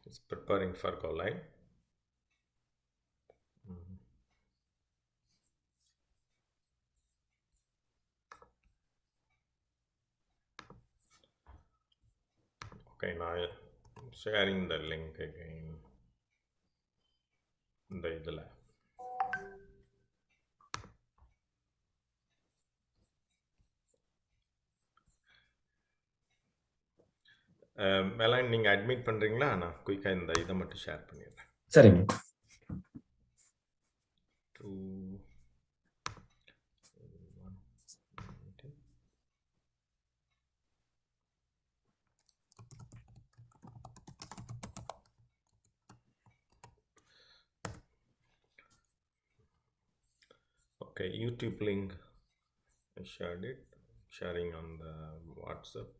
It's preparing for go live. Mhm. Okay, now sharing the link again. இந்த இதில் மேலாம் நீங்கள் அட்மிட் பண்ணுறீங்களா? நான் குயிக்காக இந்த இதை மட்டும் ஷேர் பண்ணிடுறேன். சரிங்க. டூ okay, YouTube link. I shared it. Sharing on the WhatsApp.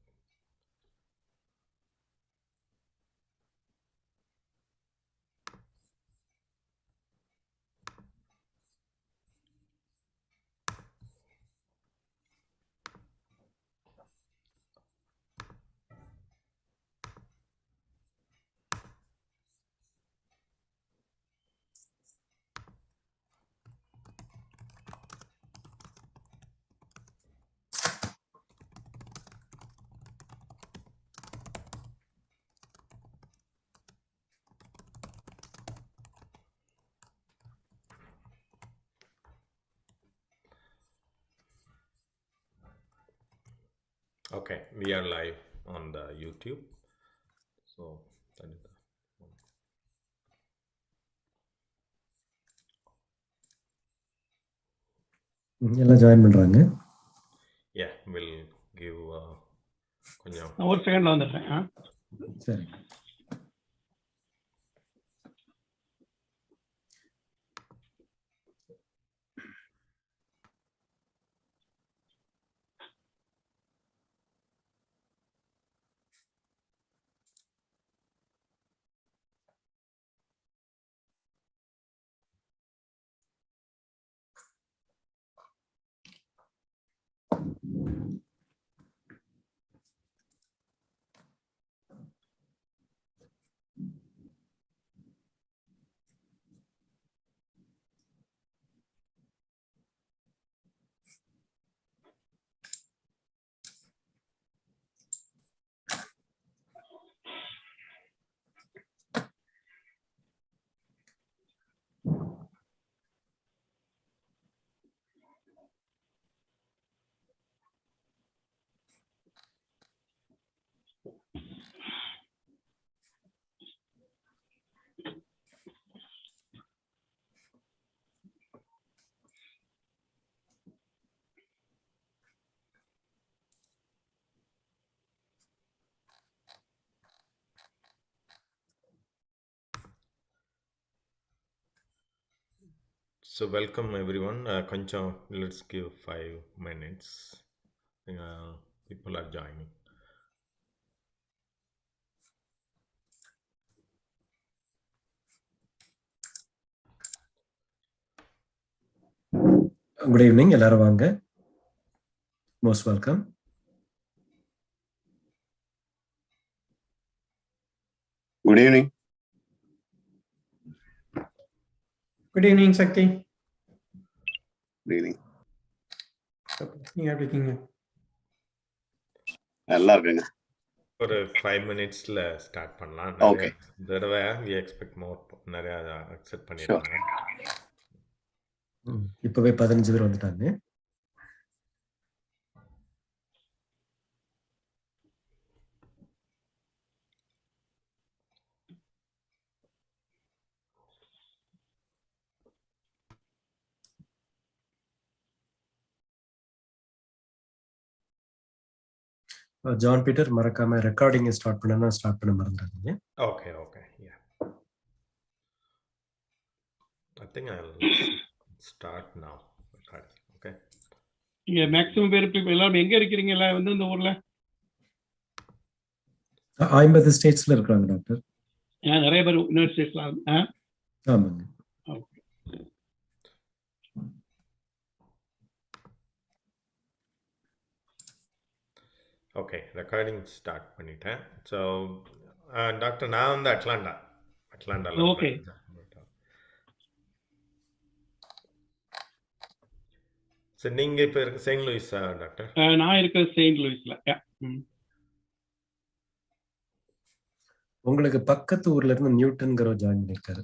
Okay, we are live on the YouTube. So that is எல்லாம் ஜாயின் பண்றாங்க. yeah, we'll give கொஞ்சம் ஒரு செகண்ட்ல வந்துடுறேன். சரி. So welcome everyone. கொஞ்சம் let's give 5 minutes. People are joining. Good evening, எல்லாரும் வாங்க. Most welcome. Good evening. Good evening Shakti. Good evening. நீங்க எப்படி இருக்கீங்க? நல்லா இருக்குங்க. ஒரு 5 மினிட்ஸ்ல ஸ்டார்ட் பண்ணலாம். Okay. தடவை we expect more நிறைய அக்செப்ட் பண்ணிடுறாங்க. இப்பவே 15 பேர் வந்துட்டாங்க. ஜான் பீட்டர், மறக்காம ரெக்கார்டிங் ஸ்டார்ட் பண்ண மறந்துடாதீங்க. Okay, yeah. I think I'll start now. Okay. இங்க மேக்ஸிமம் பேர் இப்போ எல்லாரும் எங்க இருக்கீங்க? எல்லாம் வந்து இந்த ஊர்ல 50 ஸ்டேட்ஸ்ல இருக்காங்க டாக்டர். நிறைய பேர் யுனைடெட் ஆமாங்க. ஓகே, ரெக்கார்டிங் ஸ்டார்ட் பண்ணிட்டேன். ஸோ டாக்டர் நான் வந்து அட்லாண்டால ஓகே. சரி, நீங்க இப்ப இருக்க செயின்ட் லூயிஸா டாக்டர்? நான் இருக்கிறது செயின்ட் லூயிஸ்ல. உங்களுக்கு பக்கத்து ஊர்ல இருந்து நியூட்டன்கிற ஜாயின் பண்ணிருக்காரு.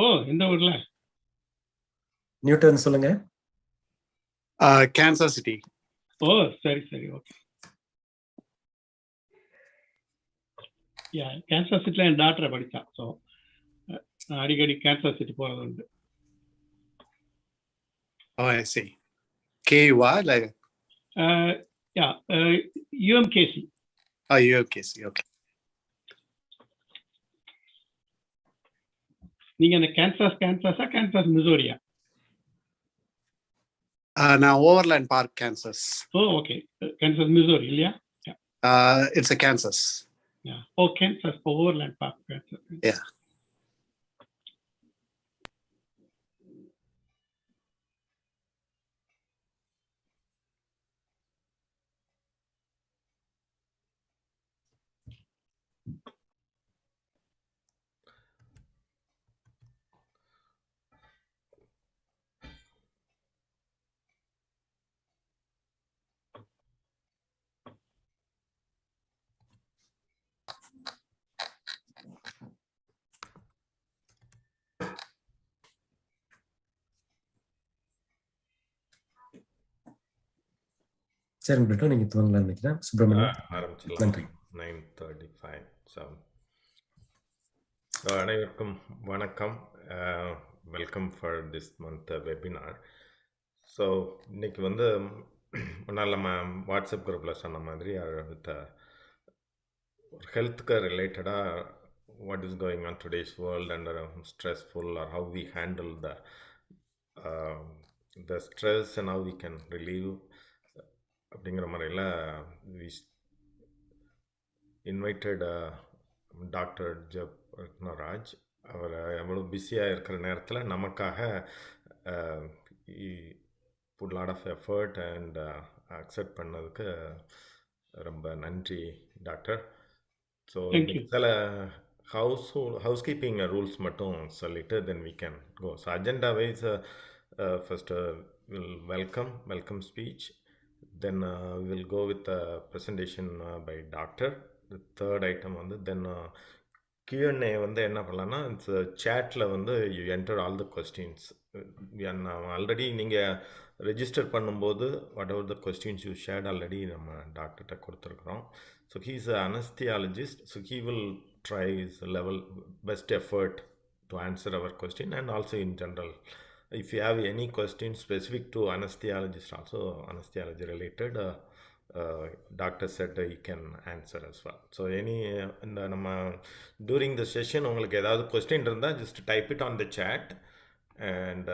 ஓ, எந்த ஊர்ல? நியூட்டன் சொல்லுங்க. Kansas city. ஓ, சரி சரி, ஓகே. கேன்சஸ் சிட்டில என் டாக்டரை படித்தான். ஸோ நான் அடிக்கடி கேன்சஸ் சிட்டி போகிறது உண்டு. Oh, I see. KUA, like, UMKC. oh, UMKC, okay. நீங்க அந்த கேன்சஸ் மிசோரியா? நான் Overland Park, Kansas. Oh, okay. Kansas Missouri இல்லையா? It's a Kansas. Oh, Kansas Overland Park, Kansas. Yeah. சரி பிரிட்டோ, நீங்க துவங்கலாம் நினைக்கிறேன். சுப்பிரமணியம் ஆரம்பிச்சிடலாம். நன்றி. 9:35. அனைவருக்கும் வணக்கம். Welcome for this month webinar. So இன்னைக்கு வந்து முன்னால் நம்ம வாட்ஸ்அப் குரூப்பில் சொன்ன மாதிரி வித் ஒரு ஹெல்த்துக்கு ரிலேட்டடாக what is going on today's world and stressful or how we handle the stress and how we can relieve அப்படிங்கிற மாதிரில வி இன்வைட்டட் டாக்டர் ரத்னராஜ். அவர் எவ்வளோ பிஸியாக இருக்கிற நேரத்தில் நமக்காக put lot of effort and accept பண்ணதுக்கு ரொம்ப நன்றி டாக்டர். ஸோ சில ஹவுஸ்கீப்பிங் ரூல்ஸ் மட்டும் சொல்லிவிட்டு then we can go. So agenda wise first welcome speech. Then we will go with the presentation by doctor. The third item வந்து then Q&A வந்து என்ன பண்ணலாம்னா, it's chatல வந்து you enter all the questions. Already நீங்கள் register பண்ணும்போது whatever the questions you shared already நம்ம டாக்டர்கிட்ட கொடுத்துருக்குறோம். So he is an anesthesiologist, so he will try his level best effort to answer our question, and also in general if you have any questions specific to anesthesiologist, also anesthesiology related, doctor said he can answer as well. So any இந்த நம்ம during the session உங்களுக்கு ஏதாவது question இருந்தால் just type it on the chat and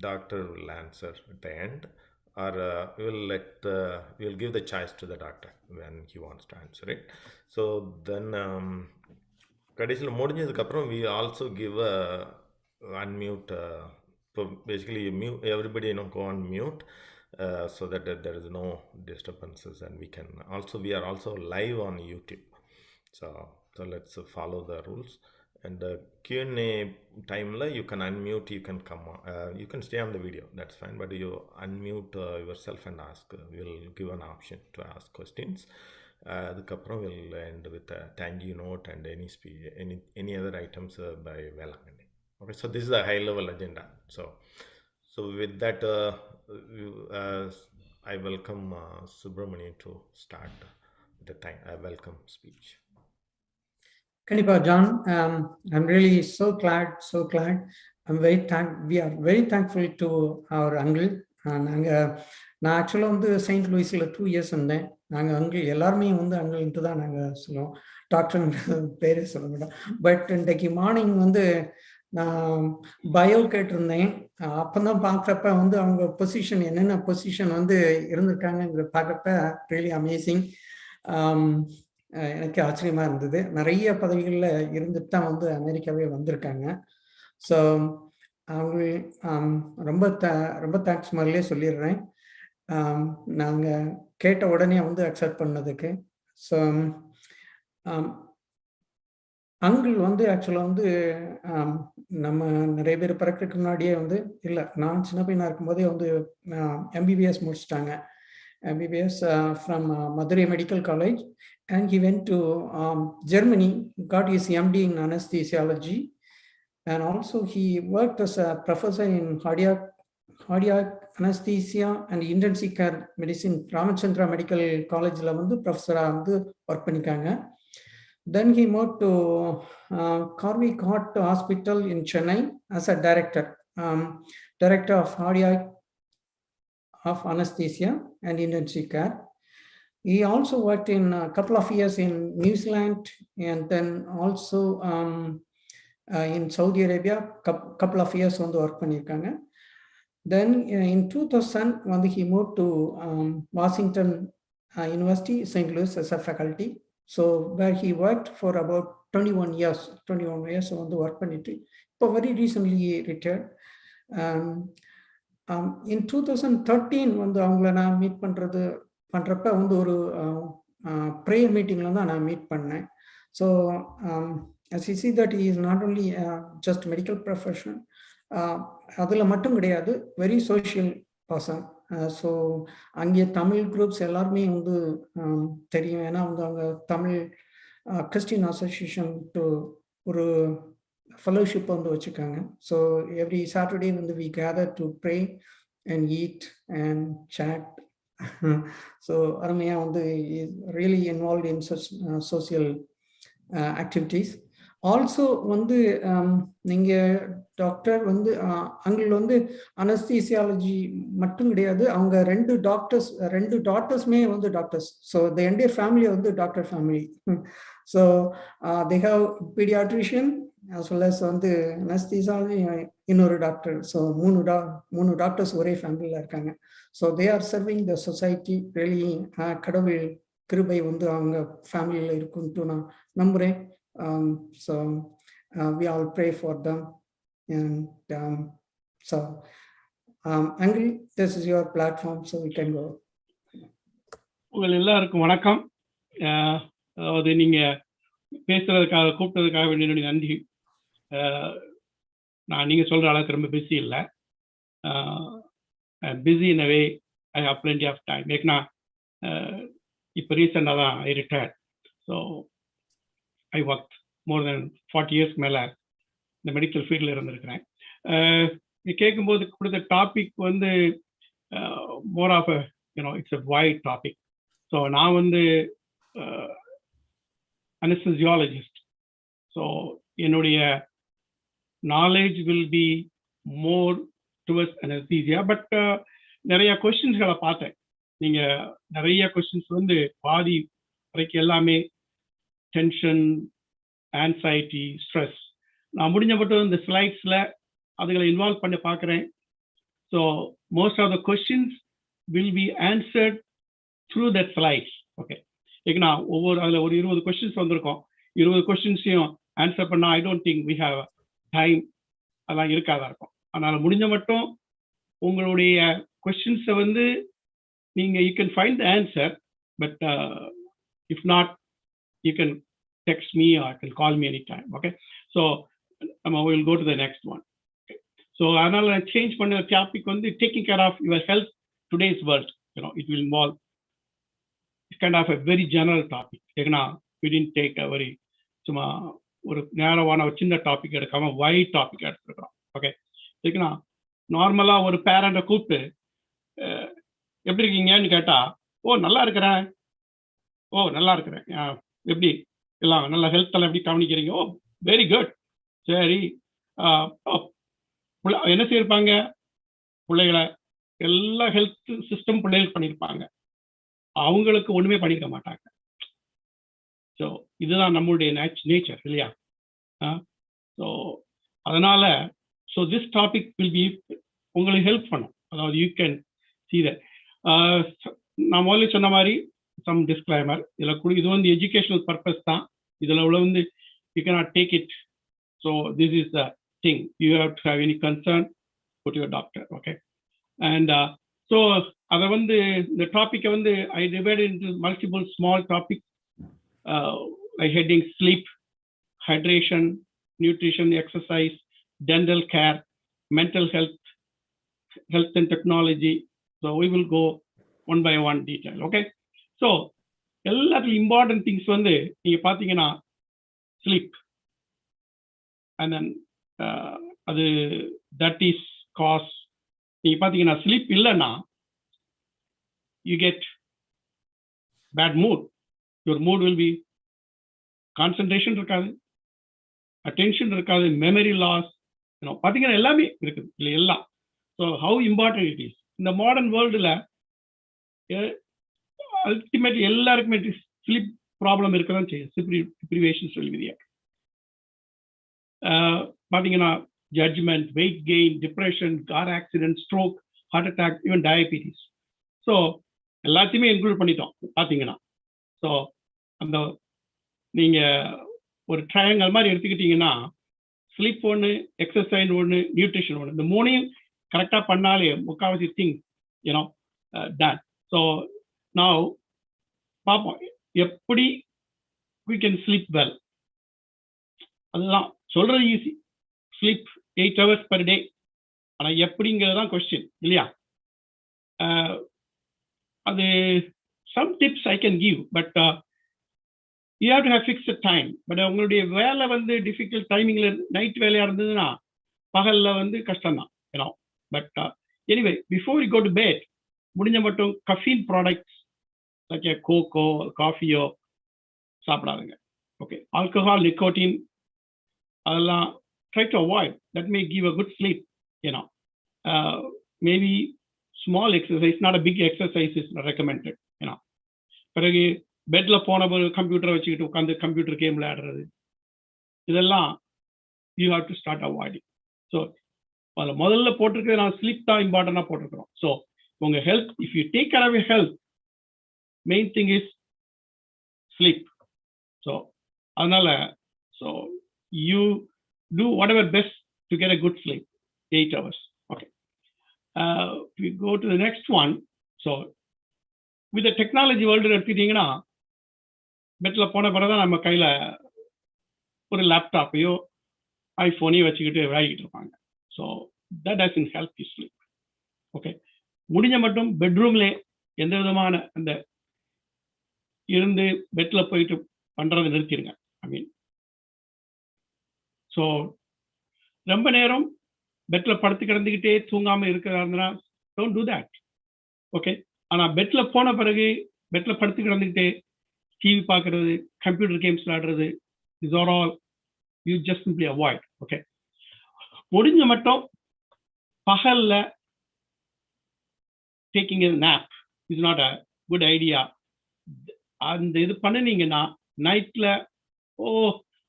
doctor will answer at the end, or we'll give the choice to the doctor when he wants to answer it. So then கடைசியில் முடிஞ்சதுக்கப்புறம் we also give a unmute. So basically you mute everybody, go on mute so that there is no disturbances, and we are also live on YouTube. So let's follow the rules. And the Q&A time you can unmute, you can come on, you can stay on the video, that's fine, but you unmute yourself and ask. We'll give an option to ask questions. அதுக்கப்புறம் we'll end with a thank you note and any other items by Velangani. Okay, so this is a high level agenda. So with that I welcome Subramanian to start the welcome speech. Kandipa John, I'm really so glad. We are very thankful to our uncle. நான் ஆக்சுவலாக வந்து Saint லூயிஸில் 2 years இருந்தேன். நாங்கள் uncle எல்லாருமே வந்து அங்கிள்ன்ட்டு தான் நாங்கள் சொல்லுவோம், டாக்டர் பேரே சொல்ல மாட்டோம். பட் இன்றைக்கு மார்னிங் வந்து நான் பயோ கேட்டிருந்தேன். அப்போதான் பார்க்குறப்ப வந்து அவங்க பொசிஷன் என்னென்ன பொசிஷன் வந்து இருந்திருக்காங்கிற பார்க்குறப்ப ரியலி அமேசிங். எனக்கு ஆச்சரியமா இருந்தது. நிறைய பதவிகளில் இருந்துட்டு தான் வந்து அமெரிக்காவே வந்திருக்காங்க. ஸோ அவங்க ரொம்ப தேங்க்ஸ் மாதிரிலே சொல்லிடுறேன். நாங்கள் கேட்ட உடனே வந்து அக்செப்ட் பண்ணதுக்கு. ஸோ அங்கிள் வந்து ஆக்சுவலாக வந்து நம்ம நிறைய பேர் பிறக்கிறதுக்கு முன்னாடியே வந்து இல்லை, நான் சின்ன பையனாக இருக்கும்போதே வந்து எம்பிபிஎஸ் முடிச்சிட்டாங்க. MBBS from Madurai medical college, and he went to Germany, got his MD in anesthesiology, and also he worked as a professor in cardiac anesthesia and intensive care medicine, Ramachandra Medical College la vandu professor vandu work panikanga. Then he moved to Carvik Heart Hospital in Chennai as a director of cardiac of anesthesia and intensive care. He also worked in a couple of years in New Zealand, and then also in Saudi Arabia, couple of years on the work pannirukanga. Then in 2000 when he moved to Washington University, St. Louis as a faculty. So where he worked for about 21 years on the work pannittu இப்போ very recently retired. In 2013 வந்து அவங்கள நான் meet பண்ணுறப்ப வந்து ஒரு prayer மீட்டிங்கில் தான் நான் மீட் பண்ணேன். So as you see that he is not only just medical profession, அதில் மட்டும் கிடையாது, வெரி சோஷியல் பர்சன். ஸோ அங்கே தமிழ் குரூப்ஸ் எல்லாருமே வந்து தெரியும். ஏன்னா வந்து அவங்க தமிழ் கிறிஸ்டின் அசோசியேஷன் டு ஒரு ஃபெலோஷிப் வந்து வச்சுருக்காங்க. ஸோ எவ்ரி சாட்டர்டே வந்து we gather to pray and eat and chat. So அருமையாக வந்து really involve in social activities. Also வந்து நீங்கள் டாக்டர் வந்து அங்கிள் வந்து அனஸ்தீசியாலஜி மட்டும் கிடையாது, அவங்க ரெண்டு டாக்டர்ஸுமே வந்து doctors. So the entire family வந்து doctor family. So they have pediatrician as well as வந்து அனஸ்தீசியாலஜி இன்னொரு டாக்டர். ஸோ மூணு டாக்டர்ஸ் ஒரே ஃபேமிலியில் இருக்காங்க. So they are serving the society. Really கடவுள் கிருபை வந்து அவங்க ஃபேமிலியில் இருக்குன்ட்டு நான் நம்புகிறேன். So we all pray for them, and so Angry, this is your platform, so we can go. உங்கள் எல்லாருக்கும் வணக்கம். அதாவது நீங்கள் பேசுறதுக்காக கூப்பிட்டதுக்காக வேண்டிய நன்றி. நான் நீங்கள் சொல்கிற அளவுக்கு ரொம்ப பிஸி இல்லை. Busy in a way I have plenty of time. ஏன்னா இப்போ ரீசெண்டாக தான் I retired. So I work more than 40 years மேலே இந்த மெடிக்கல் ஃபீல்டில் இருந்திருக்கிறேன். கேட்கும்போது கொடுத்த டாபிக் வந்து more of it's a wide topic. So நான் வந்து அனஸ்தீசியாலஜிஸ்ட். ஸோ என்னுடைய knowledge will be more towards anaesthesia. But நிறைய கொஸ்டின்ஸ்களை பார்த்தேன். நீங்கள் நிறைய கொஸ்டின்ஸ் வந்து பாதி வரைக்கும் எல்லாமே டென்ஷன், ஆன்சைட்டி, ஸ்ட்ரெஸ். நான் முடிஞ்ச மட்டும் இந்த ஸ்லைட்ஸில் அதுகளை இன்வால்வ் பண்ணி பார்க்குறேன். So most of the questions will be answered through that slides. Okay, ஏன்னா அதில் ஒரு 20 கொஸ்டின்ஸ் வந்திருக்கோம். 20 கொஸ்டின்ஸையும் ஆன்சர் பண்ணால் I don't think we have time, அதெல்லாம் இருக்காதான் இருக்கும். அதனால் முடிஞ்ச மட்டும் உங்களுடைய கொஸ்டின்ஸை வந்து நீங்கள் you can find the answer. But if not, you can text me or you can call me anytime. Okay, so we will go to the next one. Okay, so another change பண்ண topic வந்து taking care of your health today's world. It will involve kind of a very general topic. ஏன்னா we didn't take a very சும்மா ஒரு நேரமான ஒரு சின்ன topic எடுக்காம white topic எடுத்துருக்கிறோம். Okay, ஏன்னா நார்மலாக ஒரு பேரண்ட்டை கூப்பிட்டு எப்படி இருக்கீங்கன்னு கேட்டால், நல்லா இருக்கிறேன், நல்லா இருக்கிறேன், எப்படி எல்லாம் நல்லா ஹெல்த் எல்லாம் எப்படி கவனிக்கிறீங்க, வெரி குட், சரி. என்ன செய்யிருப்பாங்க, பிள்ளைகளை எல்லா ஹெல்த் சிஸ்டம் பிள்ளைகள் பண்ணியிருப்பாங்க, அவங்களுக்கு ஒன்றுமே பண்ணியிருக்க மாட்டாங்க. ஸோ இதுதான் நம்மளுடைய நேச்சர் இல்லையா? ஸோ அதனால திஸ் டாபிக் வில் பி உங்களுக்கு ஹெல்ப் பண்ணும். அதாவது யூ கேன் see that. நான் முதல்ல சொன்ன மாதிரி சம் டிஸ்க்ளைமர் இதில் இது வந்து எஜுகேஷனல் பர்பஸ் தான். இதில் உள்ள வந்து you cannot take it. So this is the thing, you have to have any concern with your doctor. Okay, and so அதை வந்து இந்த டாப்பிக்கை வந்து I divide into multiple small topic, like heading sleep, hydration, nutrition, exercise, dental care, mental health and technology. So we will go one by one detail. Okay, so எல்லாத்துக்கும் important things வந்து நீங்க பாத்தீங்கன்னா sleep, and then அது that is cause. நீங்க பாத்தீங்கன்னா sleep இல்லைன்னா you get bad mood. Your mood will be concentration இருக்காது, attention இருக்காது, memory loss, பாத்தீங்கன்னா எல்லாமே இருக்குது இல்லை எல்லாம். So how important it is இந்த மாடர்ன் வேர்ல்டுல அல்டிமேட் எல்லாருக்குமே ஸ்லீப் ப்ராப்ளம் இருக்கதான் செய்யும். டிப்ரிவேஷன் சொல்லுவீங்க பாத்தீங்கன்னா judgement, weight gain, depression, car accident, stroke, heart attack, even diabetes. So எல்லாத்தையுமே இன்க்ளூட் பண்ணிட்டோம் பார்த்தீங்கன்னா. ஸோ அந்த நீங்கள் ஒரு ட்ரையாங்கல் மாதிரி எடுத்துக்கிட்டீங்கன்னா ஸ்லீப் ஒன்று, எக்ஸசைஸ் ஒன்று, நியூட்ரிஷன் ஒன்று, இந்த மூணையும் கரெக்டாக பண்ணாலே முக்கால்வாசி திங்ஸ் டன். ஸோ நான் பார்ப்போம் எப்படி we can sleep well. அதுதான் சொல்றது easy, sleep 8 hours per day. ஆனால் எப்படிங்கிறது தான் கொஸ்டின் இல்லையா? அது some tips I can give, but you have to have fixed time. But உங்களுடைய வேலை வந்து டிஃபிகல்ட் டைமிங்ல நைட் வேலையா இருந்ததுன்னா பகல்ல வந்து கஷ்டம்தான். But anyway before you go to bed முடிஞ்ச மட்டும் கஃபீன் ப்ராடக்ட்ஸ் லைக் கோகோ, காஃபியோ சாப்பிடாதுங்க. ஓகே, ஆல்கஹால், நிக்கோட்டின் அதெல்லாம் try to avoid. That may give a good sleep. Maybe small exercise, not a big exercise is recommended. பிறகு பெட்ல போன கம்ப்யூட்டரை வச்சுக்கிட்டு உட்காந்து கம்ப்யூட்டர் கேம் விளையாடுறது, இதெல்லாம் you have to start avoiding. So அதில் முதல்ல போட்டிருக்கிறது நான் ஸ்லீப் தான் இம்பார்ட்டண்டாக போட்டிருக்கிறோம். ஸோ உங்கள் health, if you take care of your health, main thing is sleep. So அதனால so you do what best to get a good sleep, 8 hours. Okay, we go to the next one. So with the technology world எடுத்துக்கிட்டீங்கன்னா பெட்ல போன பிறகுதான் நம்ம கையில ஒரு லேப்டாப்பையோ ஐஃபோனையோ வச்சுக்கிட்டு விளையாடிக்கிட்டு இருப்பாங்க. So that doesn't help you sleep. Okay, முடிஞ்ச மட்டும் பெட்ரூம்ல எந்த விதமான அந்த இருந்து பெட்ல போயிட்டு பண்றதை நிறுத்திடுங்க. ஐ மீன், ஸோ ரொம்ப நேரம் பெட்ல படுத்து கிடந்துக்கிட்டே தூங்காம இருக்கிறதா இருந்தா டோன்ட் டூ தட். ஓகே, ஆனா பெட்ல போன பிறகு பெட்ல படுத்து கிடந்துக்கிட்டே டிவி பார்க்கறது, கம்ப்யூட்டர் கேம்ஸ் விளையாடுறது, is are all you just simply avoid. Okay, முடிஞ்ச மட்டும் பகல்ல taking a nap is not a good idea. அந்த இது பண்ணினீங்கன்னா நைட்ல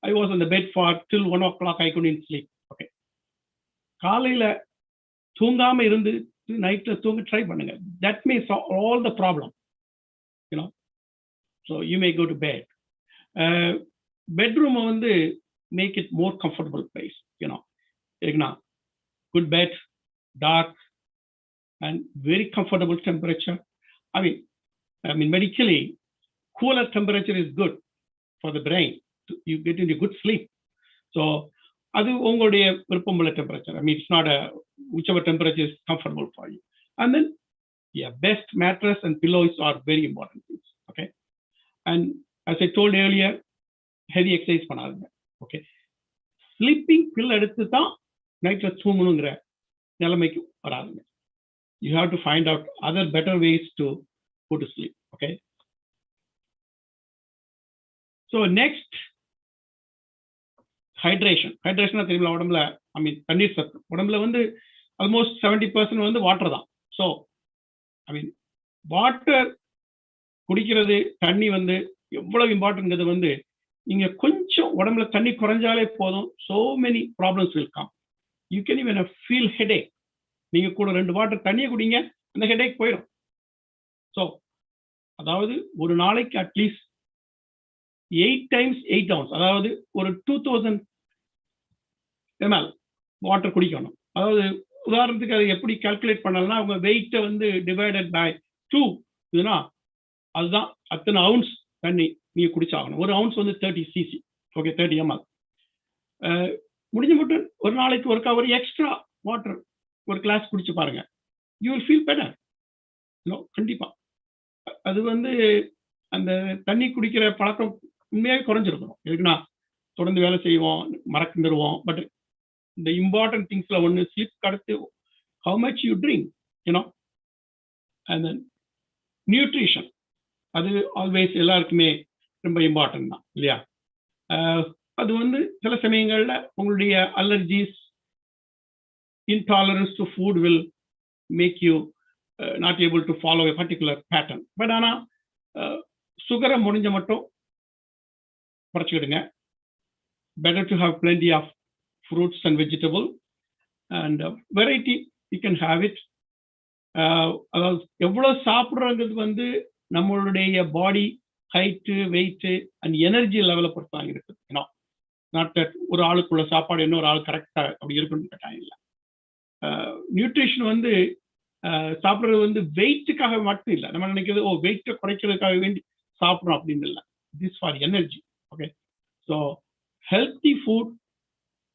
I was on the bed for till 1 o'clock I couldn't sleep. Okay, காலையில தூங்காம இருந்து நைட்ல தூங்க ட்ரை பண்ணுங்க. That may solve all the problem. So you may go to bed. பெட்ரூமை வந்து make it more comfortable place. இருக்குன்னா good bed, dark and very comfortable temperature. I mean medically cooler temperature is good for the brain. You get into good sleep. So அது உங்களுடைய விருப்பமுள்ள temperature. I mean it's not whichever temperature is comfortable for you. And then best mattress and pillows are very important things. Okay, and as I told earlier, heavy exercise பண்ணாதீங்க. Okay, sleeping bill எடுத்து தான் நைட்ல தூங்கணுங்கிற நிலைமைக்கு வராதுங்க. You have to find out other better ways to go to sleep. Okay, so next, hydration. ஹைட்ரேஷனா தெரியுமா உடம்புல? ஐ மீன் தண்ணீர் சத்து. உடம்புல வந்து ஆல்மோஸ்ட் 70% வந்து வாட்டர் தான். ஸோ ஐ மீன் வாட்டர் குடிக்கிறது, தண்ணி வந்து எவ்வளவு இம்பார்ட்டன்ட்ங்கிறது வந்து நீங்க கொஞ்சம் உடம்புல தண்ணி குறைஞ்சாலே போதும், so many problems will come. You can even feel headache. நீங்க கூட 2 வாட்டர் தண்ணியை குடிங்க, அந்த ஹெடேக் போயிடும். ஸோ அதாவது ஒரு நாளைக்கு அட்லீஸ்ட் 8 times 8 ounce, அதாவது ஒரு 2000 ml வாட்டர் குடிக்கணும். அதாவது உதாரணத்துக்கு அதை எப்படி கால்குலேட் பண்ணலாம்னா, அவங்க வெயிட்டை வந்து டிவைடட் பை 2 இதுனா அதுதான் அத்தனை அவுன்ஸ் தண்ணி நீங்க குடிச்சாகணும். ஒரு அவுன்ஸ் வந்து 30 cc. Okay, 30 ml. முடிஞ்ச மட்டும் ஒரு நாளைக்கு ஒரு எக்ஸ்ட்ரா வாட்டர் ஒரு கிளாஸ் குடிச்சு பாருங்க. You will feel better. கண்டிப்பா அது வந்து அந்த தண்ணி குடிக்கிற பழக்கம் உண்மையாகவே குறைஞ்சிருக்கணும். எதுக்குன்னா தொடர்ந்து வேலை செய்வோம், மறந்துடுவோம். பட் இந்த இம்பார்ட்டன்ட் திங்ஸ்ல ஒன்று ஸ்லிப் கடத்து how much you drink, and then nutrition அது ஆல்வேஸ் எல்லாருக்குமே ரொம்ப இம்பார்ட்டன்ட் தான் இல்லையா? அது வந்து சில சமயங்கள்ல உங்களுடைய allergies, intolerance to food will make you not able to follow a particular pattern. But ஆனால் சுகரை முடிஞ்ச மட்டும் குறைச்சிக்கிடுங்க. better to have plenty of fruits and vegetable and variety you can have it. அதாவது எவ்வளவு சாப்பிட்றங்கிறது வந்து நம்மளுடைய பாடி ஹைட்டு, வெயிட்டு அண்ட் எனர்ஜி லெவலை பொறுத்து தான் இருக்குது. நாட் தட் ஒரு ஆளுக்குள்ள சாப்பாடு இன்னொரு ஆள் கரெக்டா அப்படி இருக்குன்னு கட்டாயம் இல்லை. நியூட்ரிஷன் வந்து சாப்பிட்றது வந்து வெயிட்டுக்காக மட்டும் இல்லை. நம்ம நினைக்கிறது வெயிட்டை குறைக்கிறதுக்காக வேண்டி சாப்பிட்றோம் அப்படின்னு இல்லை. This for energy. Okay, so healthy food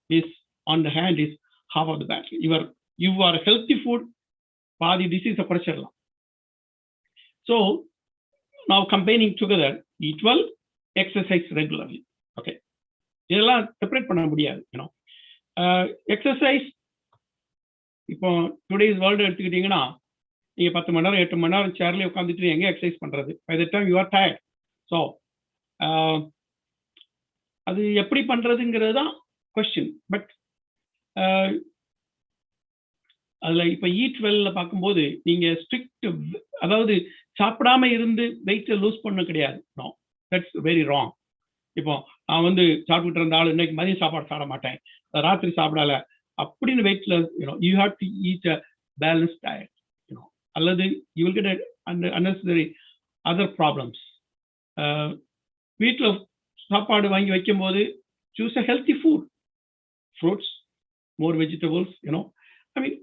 is on the hand is half of the battle. You are healthy food, பாதி disease குறைச்சிடலாம். So now combining together, eat well, exercise regularly. Okay, இதெல்லாம் செப்பரேட் பண்ண முடியாது. Exercise இப்போ today's world எடுத்துக்கிட்டீங்கன்னா நீங்க 10 மணி நேரம் 8 மணி நேரம் சேர்லேயே உட்காந்துட்டு எங்கே எக்ஸசைஸ் பண்றது? By the time you are tired. So அது எப்படி பண்றதுங்கிறது தான் கொஸ்டின். பட் அதுல இப்ப ஈட் வெல்ல பார்க்கும்போது நீங்க ஸ்ட்ரிக்ட், அதாவது சாப்பிடாம இருந்து வெயிட்டை லூஸ் பண்ண கிடையாது. No, that's very wrong. இப்போ நான் வந்து சாப்பிட்டு இருந்தாலும் இன்னைக்கு மதியம் சாப்பாடு சாப்பிட மாட்டேன், ராத்திரி சாப்பிடல அப்படின்னு வெயிட்ல you have to eat a balance diet. அல்லது you will get unnecessary other problems. வீட்டில் சாப்பாடு வாங்கி வைக்கும் போது choose a healthy food, fruits, more vegetables, I mean,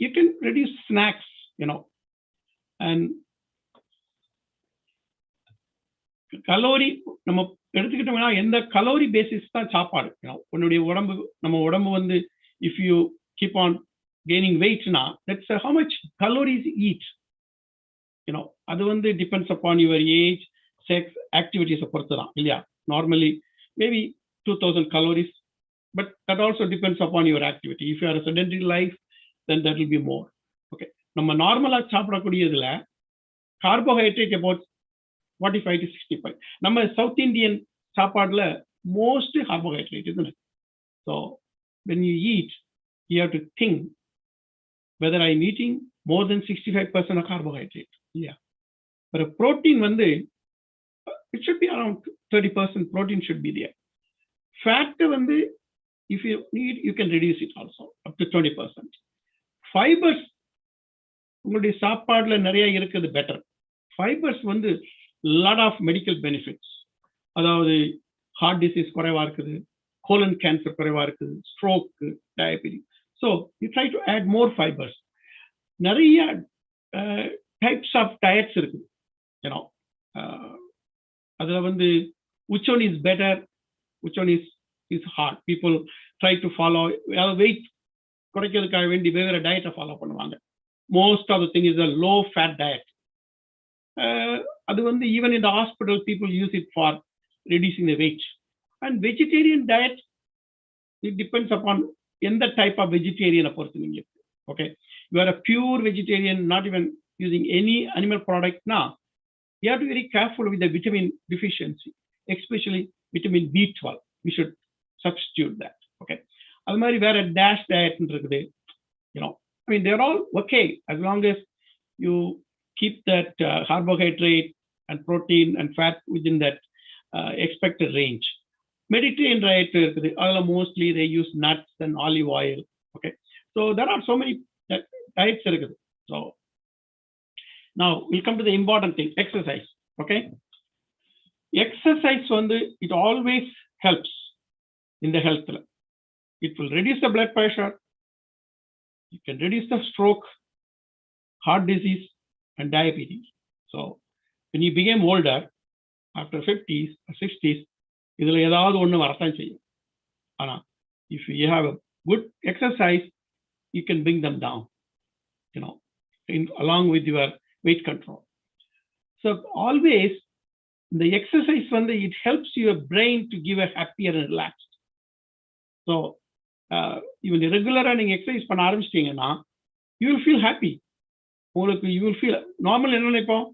you can reduce snacks, and calorie நம்ம எடுத்துக்கிட்டோம்னா எந்த கலோரி பேசிஸ் தான் சாப்பாடு. உன்னுடைய நம்ம உடம்பு வந்து if you keep on gaining weight na, that's how much calories you eat. அது வந்து depends upon your age, sex, activities பொறுத்து தான் இல்லையா? Normally maybe 2000 calories, but that also depends upon your activity. If you are a sedentary life, then that will be more. Okay, நம்ம நார்மலா சாப்பிடக்கூடியதுல carbohydrate about 45 to 65. நம்ம south Indian சாப்பாடுல most carbohydrate இதுன்னு. So when you eat, you have to think whether I'm eating more than 65% of carbohydrate. Yeah, but a protein வந்து it should be around 30% protein should be there. Fat வந்து if you need, you can reduce it also up to 20%. Fibers உங்களுடைய சாப்பாடுல நிறைய இருக்குது better. Fibres வந்து lot of medical benefits. அதாவது heart disease குறைவா இருக்குது, கோலன் கேன்சர் குறைவா இருக்குது, stroke, diabetes. So you try to add more fibres. நிறைய டைப்ஸ் ஆஃப் டயட்ஸ் இருக்குது. அதுல வந்து which one is better, which one is hard. People try to follow weight குறைக்கிறதுக்காக வேண்டி வேற டயட்டை ஃபாலோ பண்ணுவாங்க. Most of the thing is a low fat diet. அது வந்து even in the hospital people use it for reducing the weight. And vegetarian diet, it depends upon எந்த type of வெஜிடேரியனை பொறுத்து நீங்க. Okay, you are a pure vegetarian, not even using any animal ப்ராடக்ட்னா you have to be very careful with the vitamin deficiency, especially vitamin B12. We should substitute that. Okay, அது மாதிரி வேற dash diet இருக்குது. I mean, they're all okay as long as you keep that carbohydrate and protein and fat within that expected range. Mediterranean diet இருக்குது, அதுல mostly they use nuts and olive oil. Okay, so there are so many diets இருக்குது. So now we'll come to the important thing, exercise. Okay, exercise வந்து it always helps in the health. It will reduce the blood pressure, you can reduce the stroke, heart disease and diabetes. So when you become older, after 50s or 60s, இதுல ஏதாவது ஒண்ணு வரத்தான் செய்யும். ஆனா if you have a good exercise, you can bring them down, along with your weight control. So always the exercise it helps your brain to give a happier and relaxed. So even regular நீங்க exercise பண்ண ஆரம்பிச்சிட்டீங்கன்னா you will feel happy. உங்களுக்கு you will feel normal என்ன நினைப்போம்,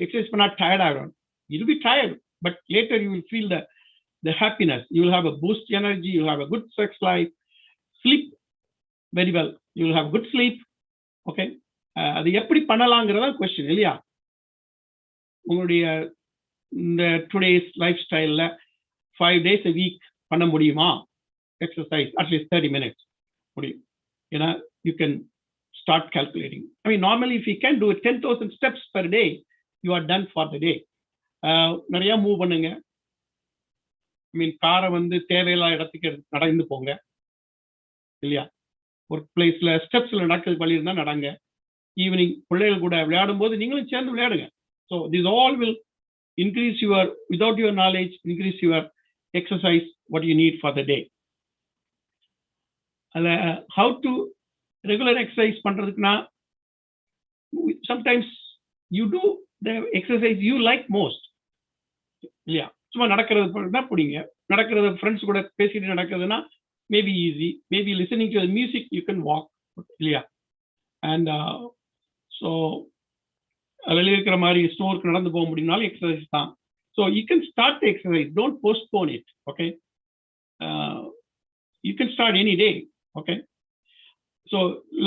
exercise பண்ணா tired ஆகும். You will be tired, but later you will feel the happiness. You will have a boost energy, you will have a good sex life, sleep very well. You will have good sleep. Okay, அது எப்படி பண்ணலாம்ங்கறத question இல்லையா? உங்களுடைய இந்த today's life ஸ்டைல்ல 5 days a week பண்ண முடியுமா exercise at least 30 minutes முடியும். ஏன்னா you can start calculating. I mean normally if you can do 10,000 steps per day, you are done for the day. நிறைய மூவ் பண்ணுங்க. I mean காரை தேவையில்லாத இடத்துக்கு நடந்து போங்க இல்லையா? ஒர்க் பிளேஸ்ல ஸ்டெப்ஸ்ல நடக்கிறது வழி இருந்தா நடங்க. ஈவினிங் பிள்ளைகள் கூட விளையாடும் போது நீங்களும் சேர்ந்து விளையாடுங்க. So this all will increase your, without your knowledge, increase your exercise what you need for the day. How to regular exercise பண்றதுக்குனா sometimes you do the exercise you like most இல்லையா? சும்மா நடக்கிறது தான் பிடிங்க. நடக்கிறது ஃப்ரெண்ட்ஸ் கூட பேசிட்டு நடக்கிறதுனா maybe easy, maybe listening to the music you can walk இல்லையா? And so வெளியே இருக்கிற மாதிரி ஸ்டோருக்கு நடந்து போக முடியும்னாலும் எக்ஸசைஸ் தான். So you can start the exercise, don't postpone it. Okay, you can start any day. Okay, so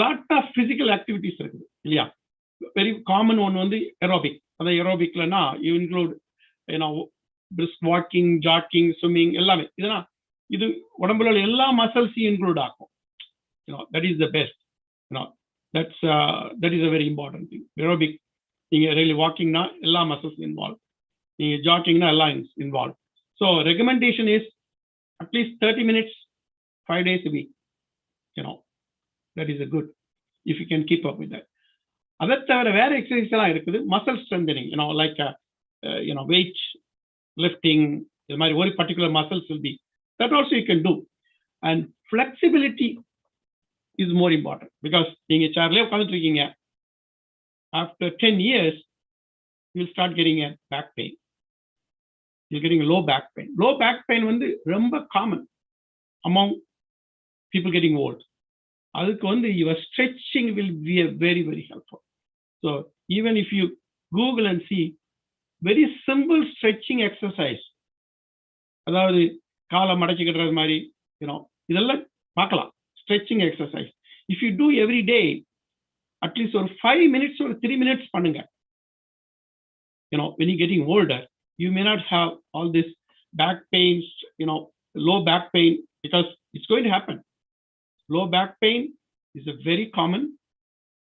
lot of physical activities இருக்குது இல்லையா? வெரி காமன் ஒன்று ஏரோபிக். அதாவது ஏரோபிக்லன்னா you include brisk walking, jogging, swimming எல்லாமே. இதெல்லாம் இது உடம்புல உள்ள எல்லா மசில்ஸையும் இன்க்ளூட் ஆகும். That is the best. that is a very important thing. Aerobic, நீங்க really walkingனா எல்லா மசில்ஸ் இன்வால்வ், நீங்க ஜாக்கிங்னா எல்லாம் involve. So recommendation is at least 30 minutes 5 days a week. That is a good if you can keep up with that. அதை தவிர வேற exercise எல்லாம் இருக்குது. Muscle strengthening, like weight lifting, இது மாதிரி ஒரு particular muscles will be that also you can do. And flexibility is more important because நீங்க சேர்லயே உட்கார்ந்துட்டு இருக்கீங்க, after 10 years you'll start getting a back pain. You're getting a low back pain. Low back pain ரொம்ப common among people getting old. அதுக்கு your stretching will be a very very helpful. So even if you Google and see very simple stretching exercise, அதாவது காலை மடக்கிக்கிறது மாதிரி இதெல்லாம் பார்க்கலாம். Stretching exercise, if you do every day at least or 5 minutes or 3 minutes பண்ணுங்க. When you're getting older you may not have all this back pains, low back pain, because it's going to happen. Low back pain is a very common.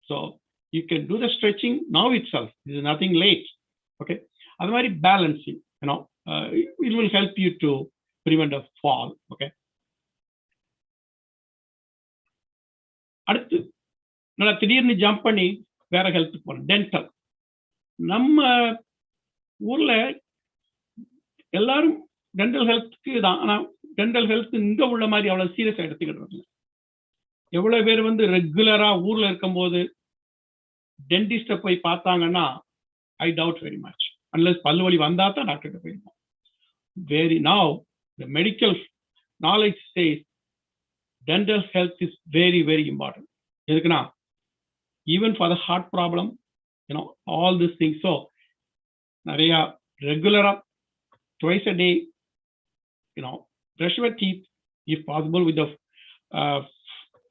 So you can do the stretching now itself. This is nothing late. Okay, அது மாதிரி balancing, it will help you to prevent a fall. Okay, அடுத்து நான் திடீர்னு jump பண்ணி வேற ஹெல்த்துக்கு போனேன். Dental. நம்ம ஊர்ல எல்லாரும் டென்டல் ஹெல்த்துக்கு தான், ஆனா டென்டல் ஹெல்த் இங்க உள்ள மாதிரி அவ்வளவு சீரியஸா எடுத்துக்கிட்டு. எவ்வளவு பேர் ரெகுலரா ஊர்ல இருக்கும்போது டென்டிஸ்ட போய் பார்த்தாங்கன்னா I doubt very much, unless பல்லு வலி வந்தா தான் டாக்டர்கிட்ட போயிருக்கோம். Very now the medical knowledge says dental health is very very important. எதுக்குன்னா even for the heart problem, all these things. So நிறைய ரெகுலரா twice a day, brush your teeth if possible with the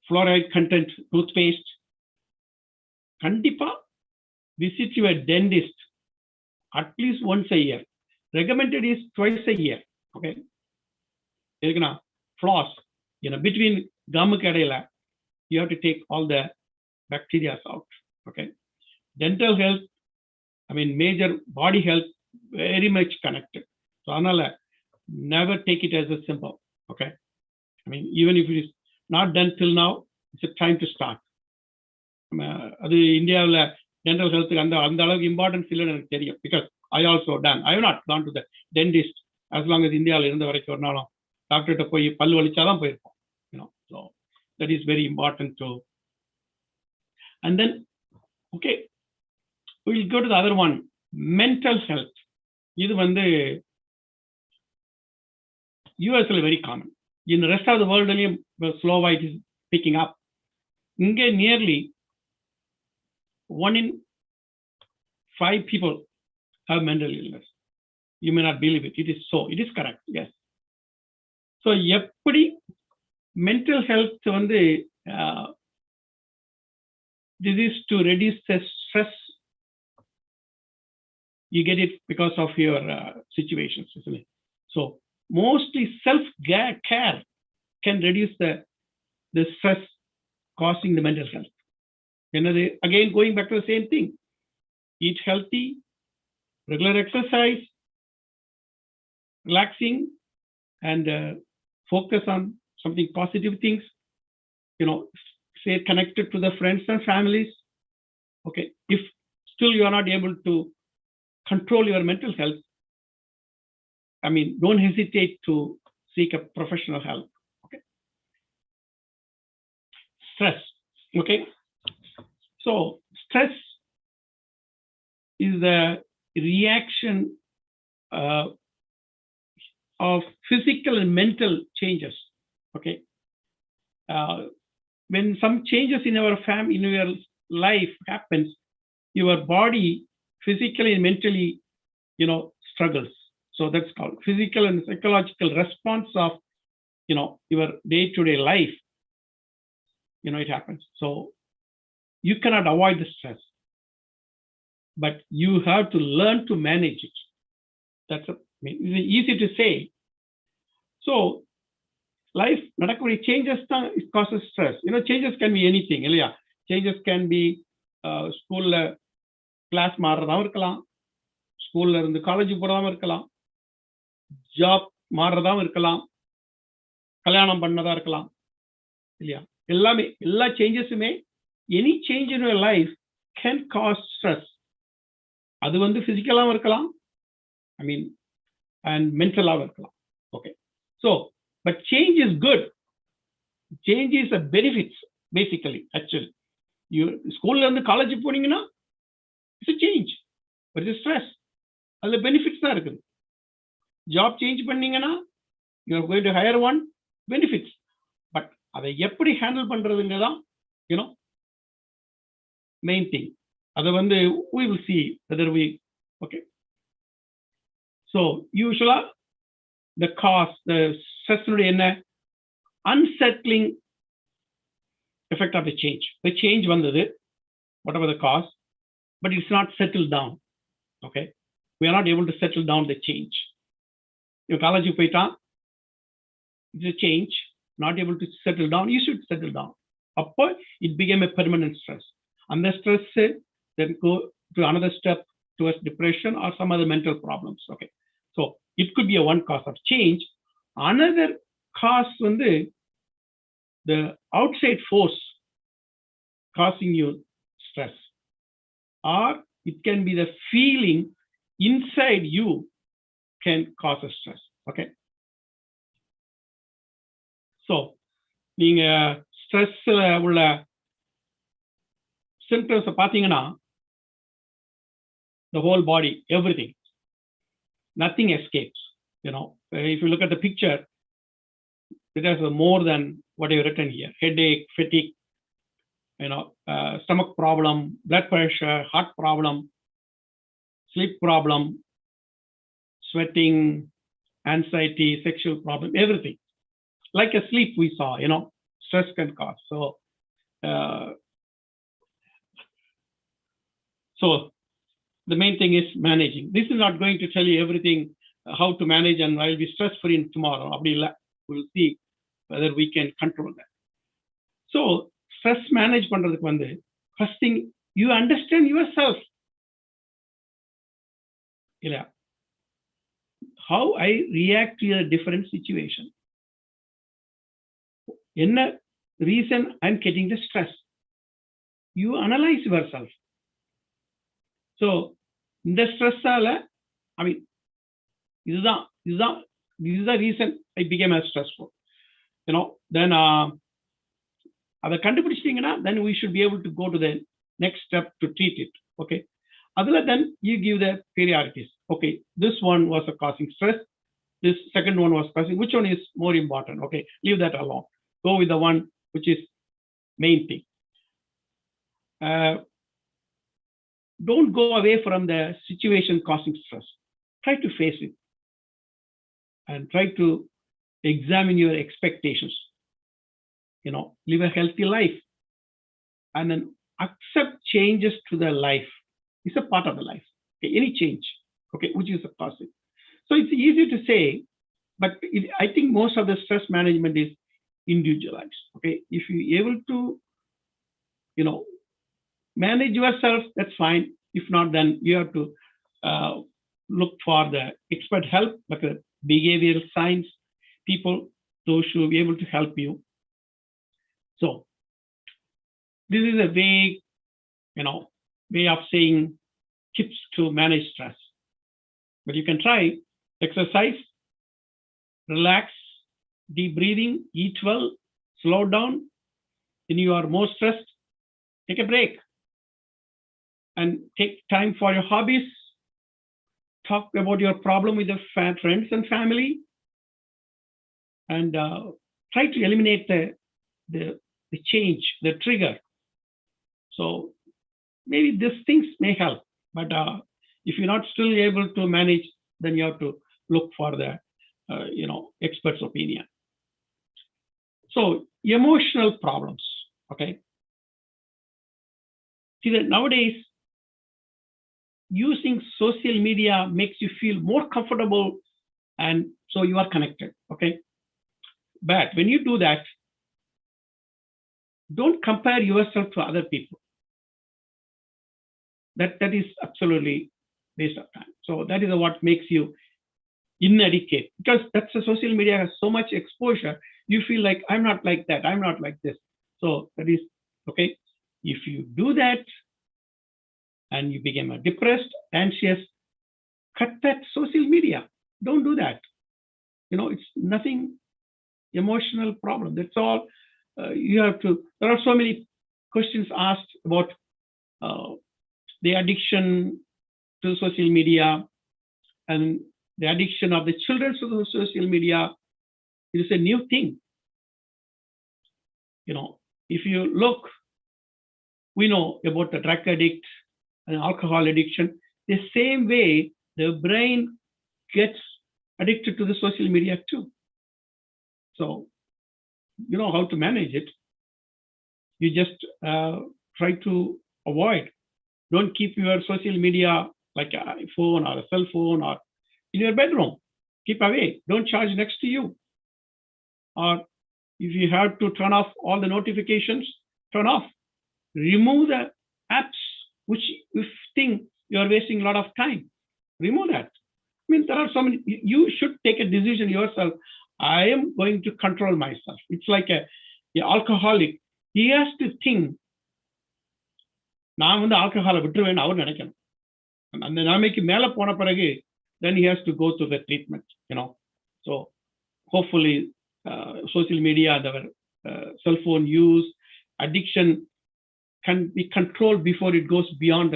fluoride content toothpaste. கண்டிப்பா visit your dentist at least once a year. Recommended is twice a year. Okay, எதுக்குன்னா floss, between gum இடையில you have to take all the bacteria out. Okay, dental health, I mean major body health, very much connected. So அதனால never take it as a simple. Okay, I mean even if it is not done till now, it's a time to start. அது இந்தியாவில் dental health அந்த அளவுக்கு importance இல்லைன்னு எனக்கு தெரியும், because I also done. I have not gone to the dentist as long as இந்தியாவில் இருந்த வரைக்கும் ஒரு நாளும் டாக்டர்கிட்ட போய் பல்லு வலிச்சாதான் போயிருக்கோம். So that is very important too. And then, okay, we'll go to the other one, mental health. இது வந்து யூஎஸ்ல very common. In the rest of the world, slowly it is picking up. இங்கே nearly 1 in 5 people have mental illness. You may not believe it. It is so. It is correct. Yes. So, எப்படி mental health வந்து this is to reduce the stress. You get it because of your situations, isn't it? So, mostly self-care can reduce the stress causing the mental health. Again, going back to the same thing. Eat healthy, regular exercise, relaxing, and focus on something positive things. Stay connected to the friends and families. Okay, if still you are not able to control your mental health, I mean, don't hesitate to seek a professional help. Okay, stress. Okay, so stress is the reaction of physical and mental changes. Okay, when some changes in your in your life happens, your body physically and mentally, struggles. So that's called physical and psychological response of, your day-to-day life. It happens. So you cannot avoid the stress, but you have to learn to manage it. That's it's easy to say. So life, nadakuri changes it causes stress. Changes can be anything. Changes can be school class மாறதாவும் இருக்கலாம், ஸ்கூல்ல இருந்து college போறதாவும் இருக்கலாம், job மாறதாவும் இருக்கலாம், கல்யாணம் பண்ணதா இருக்கலாம், இல்லையா? எல்லாமே, எல்லா சேஞ்சஸுமே, any change in your life can cause stress. அது வந்து பிசிக்கலாவும் இருக்கலாம், ஐ மீன் அண்ட் மென்டலாவும் இருக்கலாம். Okay, so but change is good. Change is a benefits basically. Actually ஸ்கூல்ல இருந்து காலேஜ் போனீங்கன்னா it's change, but it's stress. அதுல பெனிஃபிட்ஸ் தான் இருக்குது. ஜாப் சேஞ்ச் பண்ணீங்கன்னா you are going to higher one, benefits. But அதை எப்படி ஹேண்டில் பண்றதுங்கதான் மெயின் திங். அதை வந்து we will see whether we okay. So usually the cause, the stress என்ன, unsettling effect of the change. The change வந்தது, whatever the cause, but it's not settled down. Okay, we are not able to settle down the change. You college போயிட்டான், it's a change, not able to settle down. You should settle down. அப்போ it became a permanent stress. And the stress then go to another step towards depression or some other mental problems. Okay, so it could be a one cause of change. Another cause வந்து the outside force causing you stress, or it can be the feeling inside you can cause a stress. Okay, so நீங்க stress உள்ள symptoms பாத்தீங்கன்னா the whole body, everything, nothing escapes. If you look at the picture, it has more than what I've written here: headache, fatigue, stomach problem, blood pressure, heart problem, sleep problem, sweating, anxiety, sexual problem, everything. Like a sleep we saw, stress can cause. So the main thing is managing. This is not going to tell you everything, how to manage and I'll be stress free tomorrow. We'll see whether we can control that. So stress manage பண்றதுக்கு வந்து first thing, you understand yourself. How I react to a different situation. என்ன reason I'm getting the stress. You analyze yourself. So இந்த ஸ்ட்ரெஸ்ஸால, I mean, இதுதான் reason I became as stressful. Then அதை கண்டுபிடிச்சிட்டீங்கன்னா then we should be able to go to the next step to treat it. Okay. Other than you give the priorities. Okay, this one was causing stress. This second one was causing. Which one is more important? Okay, leave that alone. Go with the one which is main thing. Don't go away from the situation causing stress. Try to face it and try to examine your expectations. Live a healthy life and then accept changes to the life. It's a part of the life. Okay, any change, okay, which is a positive. So it's easy to say, but I think most of the stress management is individualized. Okay, if you're able to, manage yourself, that's fine. If not, then you have to look for the expert help, like the behavioral science people, those who will be able to help you. So this is a vague, way of saying tips to manage stress. But you can try exercise, relax, deep breathing, eat well, slow down. When you are more stressed, take a break and take time for your hobbies. Talk about your problem with your friends and family, and try to eliminate the change, the trigger. So maybe these things may help, but if you're not still able to manage, then you have to look for the expert's opinion. So emotional problems. Okay, see that nowadays using social media makes you feel more comfortable, and so you are connected. Okay, but when you do that, don't compare yourself to other people. That is absolutely waste of time. So that is what makes you inadequate, because that's the social media has so much exposure. You feel like I'm not like that, I'm not like this. So that is okay. If you do that and you become depressed, anxious, cut that social media. Don't do that. It's nothing emotional problem. That's all. You have to. There are so many questions asked about the addiction to social media and the addiction of the children to the social media. It is a new thing. If you look, we know about the drug addict and alcohol addiction. The same way the brain gets addicted to the social media too. So you know how to manage it. You just try to avoid. Don't keep your social media like a phone or a cell phone or in your bedroom. Keep away. Don't charge next to you. Or if you have to turn off all the notifications, turn off. Remove the apps which you think you are wasting a lot of time. Remove that. I mean, there are so many. You should take a decision yourself. I am going to control myself. It's like a alcoholic. He has to think, நான் ஆல்கஹாலை விட்டுருவேன்னு அவர் நினைக்கணும். அந்த நிலைமைக்கு மேல போன பிறகு then he has to go to the treatment. So hopefully social media, the cell phone use, addiction can be controlled before it goes beyond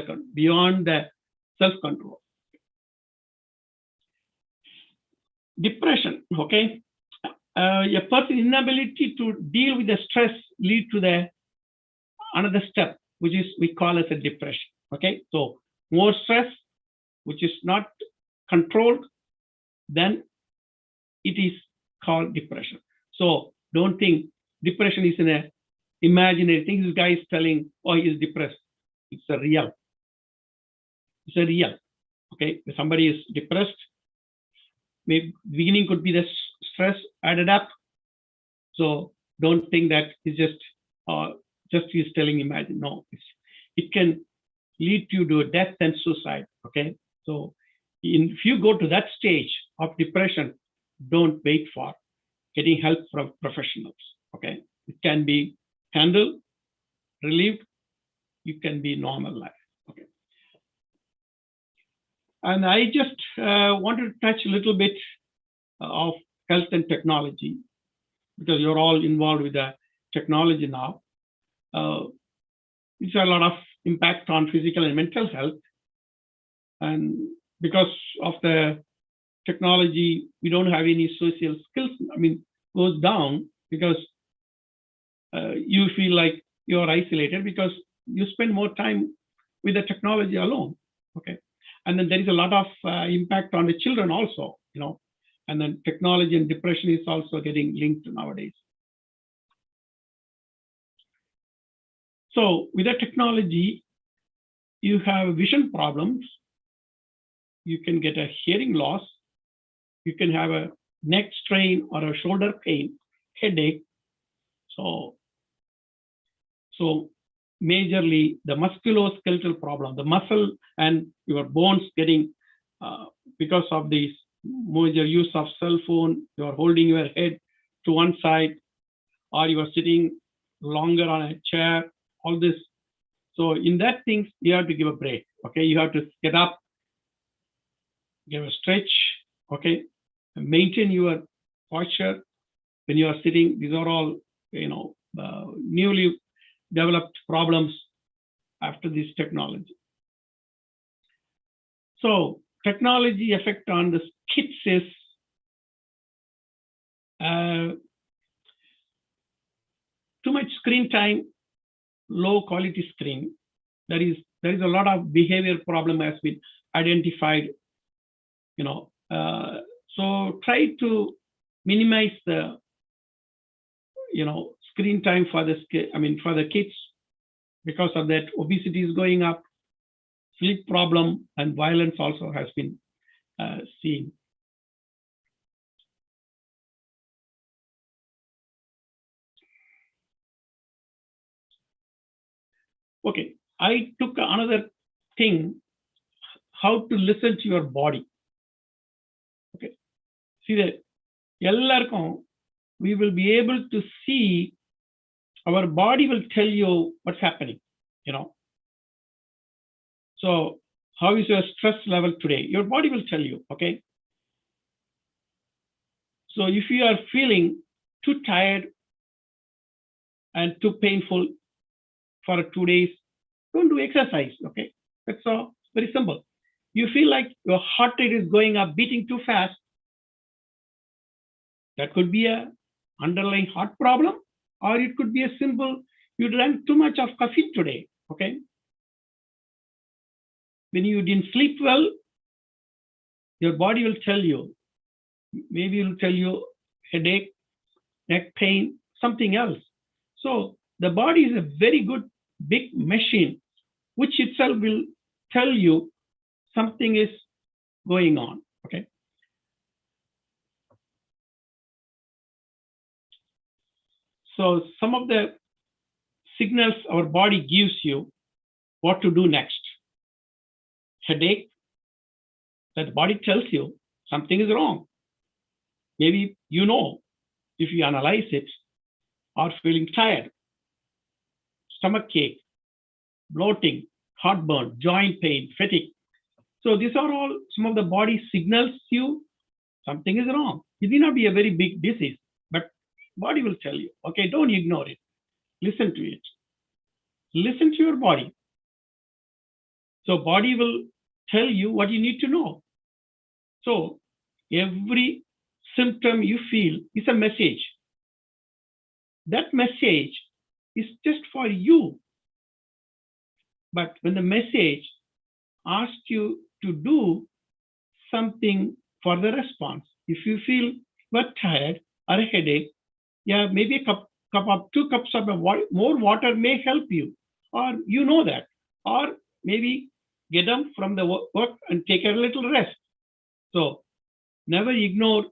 the self control. Depression. Okay, a person's inability to deal with the stress lead to the another step, which is we call as a depression. Okay, so more stress which is not controlled, then it is called depression. So don't think depression is an imaginary thing. This guy is telling, oh, he is depressed. It's a real. Okay, if somebody is depressed, maybe beginning could be the stress added up. So don't think that it's just he's telling imagine. No, it can lead you to death and suicide. Okay, so if you go to that stage of depression, don't wait for getting help from professionals. Okay, it can be handled, relieved. You can be normal life. Okay, and I just wanted to touch a little bit of health and technology, because you're all involved with the technology now. it's a lot of impact on physical and mental health. And because of the technology, we don't have any social skills. I mean, goes down because you feel like you're isolated because you spend more time with the technology alone. Okay. And then there is a lot of impact on the children also, you know, and then technology and depression is also getting linked nowadays. So with the technology, you have vision problems, you can get a hearing loss, you can have a neck strain or a shoulder pain, headache. So majorly the musculoskeletal problem, the muscle and your bones getting, because of this major use of cell phone, you are holding your head to one side, or you are sitting longer on a chair, all this. So in that things, you have to give a break. Okay, you have to get up, give a stretch. Okay, and maintain your posture when you are sitting. These are all, you know, newly developed problems after this technology. So technology effect on the kids is too much screen time, low quality screen. There is a lot of behavior problem has been identified, you know. So try to minimize the, you know, screen time for the kids. Because of that, obesity is going up, sleep problem, and violence also has been seen. Okay, I took another thing, how to listen to your body. Okay, see that ellarkum we will be able to see, our body will tell you what's happening, you know. So how is your stress level today? Your body will tell you, okay? So if you are feeling too tired and too painful for 2 days, don't do exercise, okay? That's all, very simple. You feel like your heart rate is going up, beating too fast, that could be a underlying heart problem, or it could be a simple, you drank too much of caffeine today, okay? When you didn't sleep well, your body will tell you, maybe it will tell you headache, neck pain, something else. So the body is a very good big machine, which itself will tell you something is going on, okay? So some of the signals our body gives you what to do next. Headache, that body tells you something is wrong. Maybe you know, if you analyze it, or feeling tired, stomach ache, bloating, heartburn, joint pain, fatigue. So these are all some of the body signals you something is wrong. It may not be a very big disease, but body will tell you, okay, don't ignore it. Listen to it. Listen to your body. So body will tell you what you need to know. So every symptom you feel is a message. That message is just for you. But when the message asks you to do something for the response, if you feel you're tired or a headache, yeah, maybe a cup of 2 cups of more water may help you, or you know that, or maybe get them from the work and take a little rest. So never ignore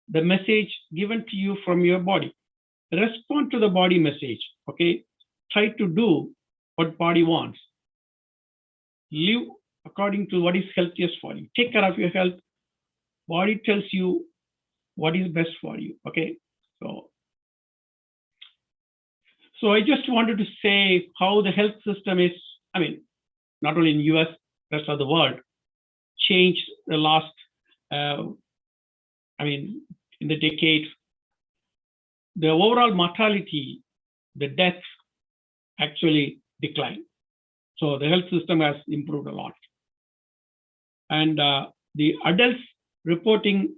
the message given to you from your body. Respond to the body message, okay? Try to do what body wants. Live according to what is healthiest for you. Take care of your health. Body tells you what is best for you, okay? So I just wanted to say how the health system is, I mean, not only in US, rest of the world, changed the last, in the decade. The overall mortality, the death actually declined. So the health system has improved a lot. And the adults reporting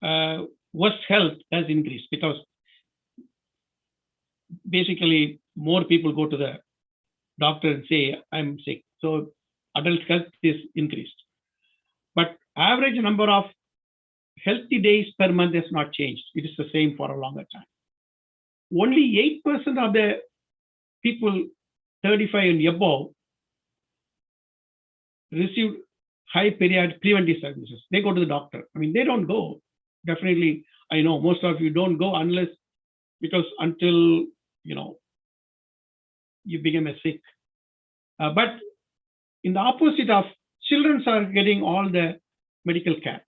worse health has increased because basically more people go to the doctor and say, I'm sick. So adult health is increased. But average number of healthy days per month has not changed. It is the same for a longer time. Only 8% of the people 35 and above receive high period preventive services. They go to the doctor. I mean, they don't go. Definitely, I know most of you don't go unless, because until, you become a sick. But in the opposite of, children are getting all the medical care.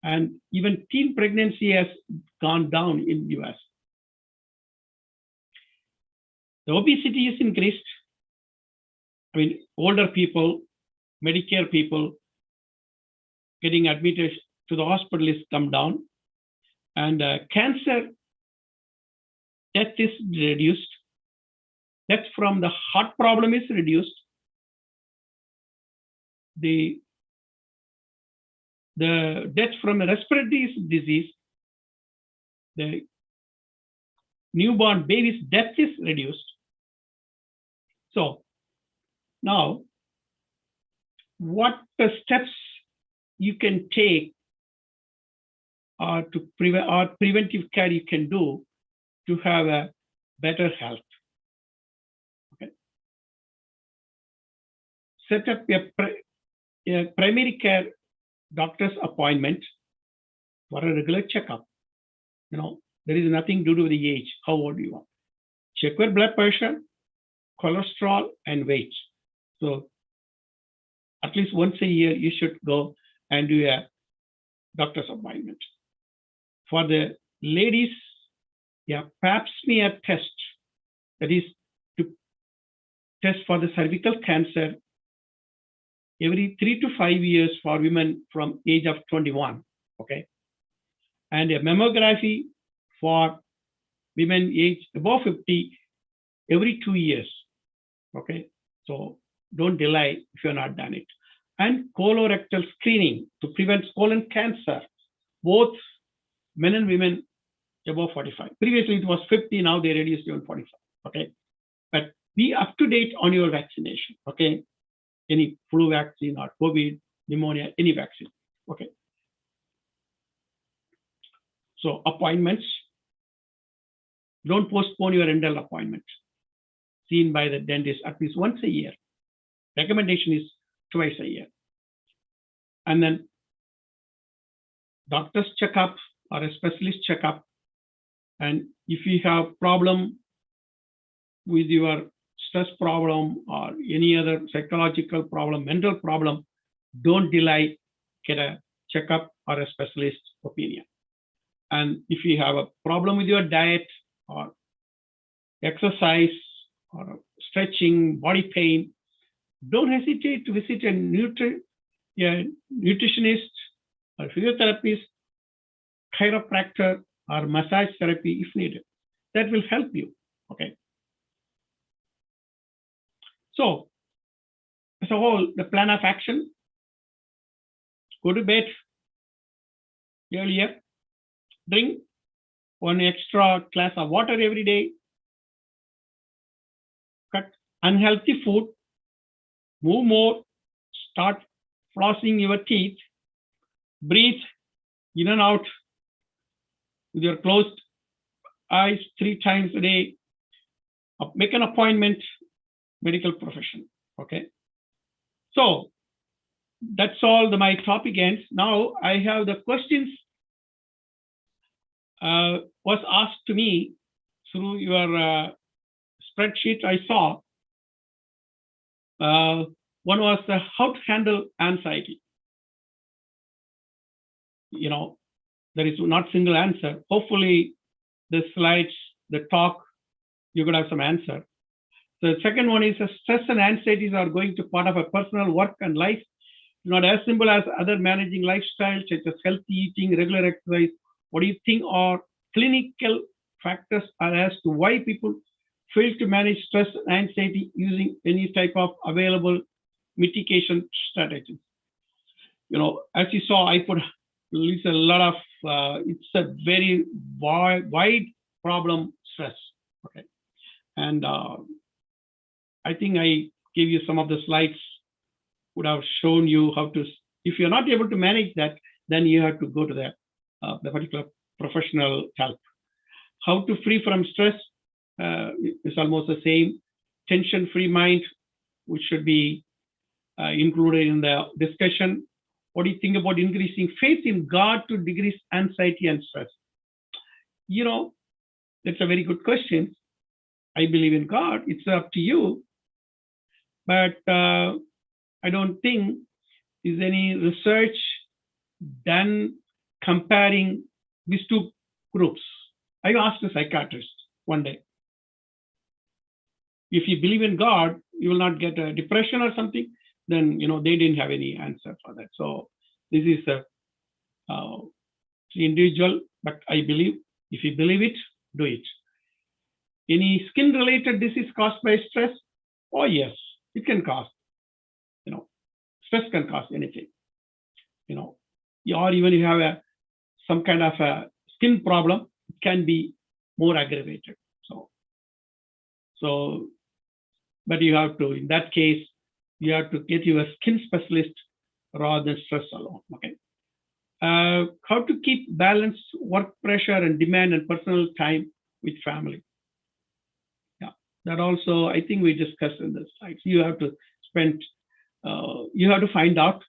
And even teen pregnancy has gone down in the US. The obesity is increased. I mean, older people, Medicare people getting admitted to the hospital is come down. And cancer death is reduced. Death from the heart problem is reduced. The death from a respiratory disease, the newborn baby's death is reduced. So now, what the steps you can take to prevent or preventive care you can do to have a better health? Okay. Set up a primary care doctor's appointment for a regular checkup. There is nothing to do with the age, how old you are. Check your blood pressure, cholesterol, and weight. So at least once a year, you should go and do a doctor's appointment. For the ladies, pap smear test, that is to test for the cervical cancer every 3 to 5 years for women from age of 21, okay? And a mammography for women age above 50 every 2 years, okay? So don't delay if you're not done it. And colorectal screening to prevent colon cancer, both men and women above 45. Previously it was 50, now they reduced to 45, okay? But be up to date on your vaccination, okay? Any flu vaccine or COVID, pneumonia, any vaccine, okay? So appointments, don't postpone your dental appointment. Seen by the dentist at least once a year. Recommendation is twice a year. And then doctor's checkup or a specialist checkup. And if you have problem with your stress problem or any other psychological problem, mental problem, don't delay, get a checkup or a specialist opinion. And if you have a problem with your diet or exercise or stretching, body pain, don't hesitate to visit a nutritionist or physiotherapist, chiropractor, or massage therapy if needed. That will help you, okay? So, as a whole, the plan of action, go to bed earlier, drink 1 extra glass of water every day, cut unhealthy food, move more, start flossing your teeth, breathe in and out with your closed eyes 3 times a day, make an appointment, medical profession, okay? So that's all my topic ends. Now I have the questions was asked to me through your spreadsheet I saw. One was how to handle anxiety. There is not single answer. Hopefully the slides, the talk, you could have some answer. The second one is stress and anxieties are going to part of a personal work and life, not as simple as other managing lifestyles such as healthy eating, regular exercise. What do you think are clinical factors are as to why people fail to manage stress and anxiety using any type of available mitigation strategies. As you saw, I put a lot of, it's a very wide problem, stress. Okay. And I think I gave you some of the slides, would have shown you how to, if you're not able to manage that, then you have to go to the particular professional help. How to free from stress is almost the same. Tension-free mind, which should be included in the discussion. What do you think about increasing faith in God to decrease anxiety and stress? That's a very good question. I believe in God. It's up to you. But I don't think there's any research done comparing these two groups. I asked a psychiatrist one day, if you believe in God, you will not get a depression or something. Then, they didn't have any answer for that. So this is individual, but I believe if you believe it, do it. Any skin-related disease caused by stress? Oh, yes, it can cause. Stress can cause anything. Or even if you have some kind of a skin problem, it can be more aggravated. But you have to, in that case, you have to get you a skin specialist rather than stress alone. Okay. How to keep balanced work pressure and demand and personal time with family. Yeah, that also I think we discussed in the slides. You have to spend, you have to find out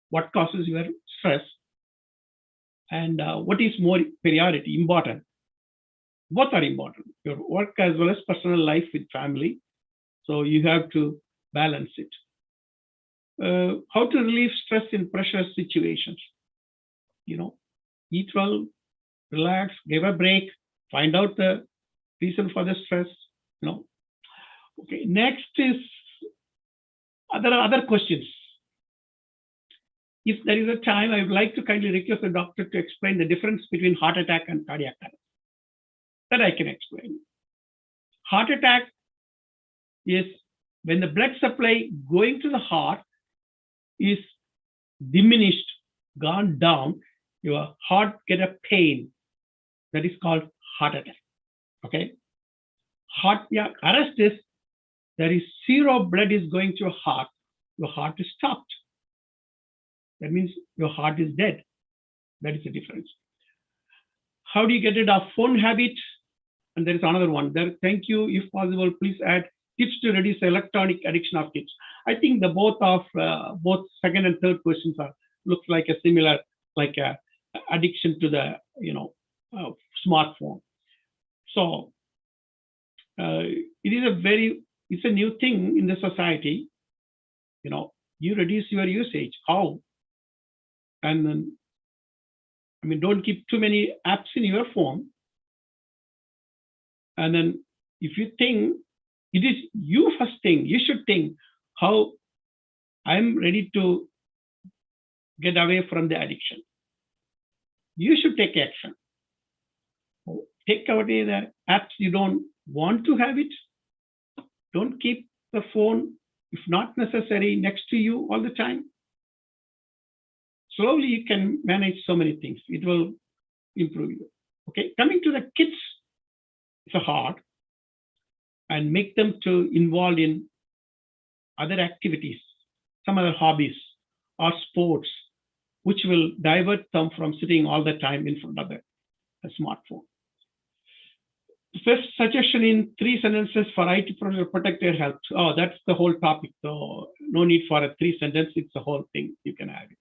what causes your stress and what is more priority, important. Both are important, your work as well as personal life with family. So you have to balance it. How to relieve stress in pressure situations. Eat well, relax, give a break, find out the reason for the stress. Okay, next is other questions. If there is a time, I would like to kindly request the doctor to explain the difference between heart attack and cardiac arrest. That I can explain. Heart attack is when the blood supply going to the heart is diminished, gone down, your heart get a pain. That is called heart attack. Okay. Cardiac arrest is there is zero blood is going to your heart is stopped. That means your heart is dead. That is the difference. How do you get rid of phone habit? And there is another one there. Thank you. If possible, please add tips to reduce electronic addiction of kids. I think the both second and third questions looks like a similar, like a addiction to the smartphone. So it's a new thing in the society. You reduce your usage. How? And then, don't keep too many apps in your phone. And then if you think, it is you first thing, you should think how I'm ready to get away from the addiction. You should take action. Take away the apps you don't want to have it. Don't keep the phone, if not necessary, next to you all the time. Slowly you can manage so many things. It will improve you. Okay, coming to the kids, it's hard, and make them to involve in other activities, some other hobbies or sports, which will divert them from sitting all the time in front of a smartphone. The first suggestion in 3 sentences for IT protect their health. Oh, that's the whole topic. So no need for a 3 sentence. It's the whole thing. You can have it.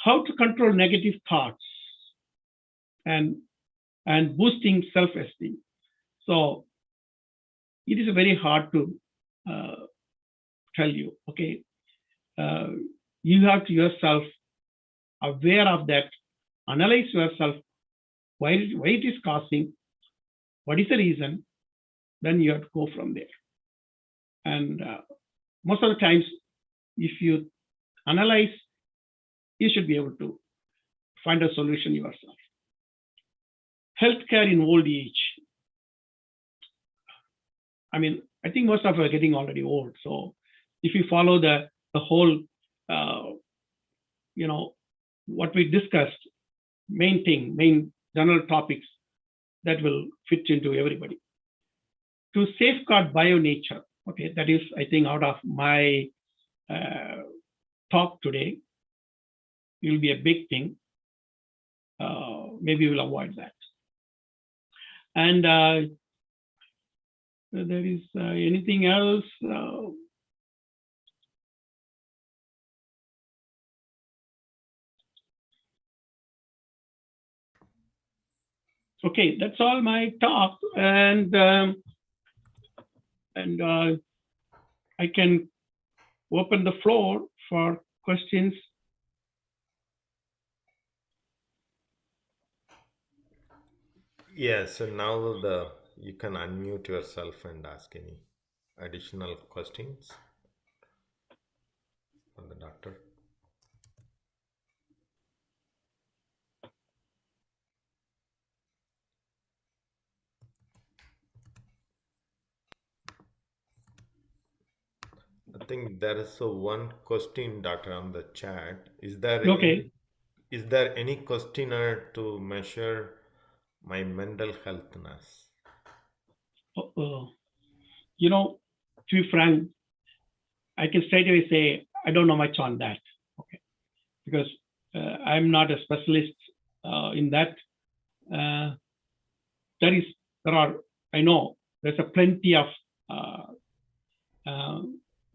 How to control negative thoughts and boosting self-esteem. So it is very hard to tell you. Okay, you have to yourself aware of that. Analyze yourself. Why it is causing. What is the reason? Then you have to go from there. And most of the times, if you analyze, you should be able to find a solution yourself. healthcare in old age. I mean, I think most of us are getting already old. So if you follow the whole, what we discussed, main general topics, that will fit into everybody. To safeguard bio nature, okay, that is, I think, out of my talk today, will be a big thing. Maybe we'll avoid that. And there is anything else? Okay, that's all my talk, and I can open the floor for questions. Yeah, so now you can unmute yourself and ask any additional questions for the doctor. I think there is one question, doctor, on the chat. Is there any questionnaire to measure my mental healthness? To be frank, I can straight away say I don't know much on that. Okay, because I'm not a specialist in that. I know there's a plenty of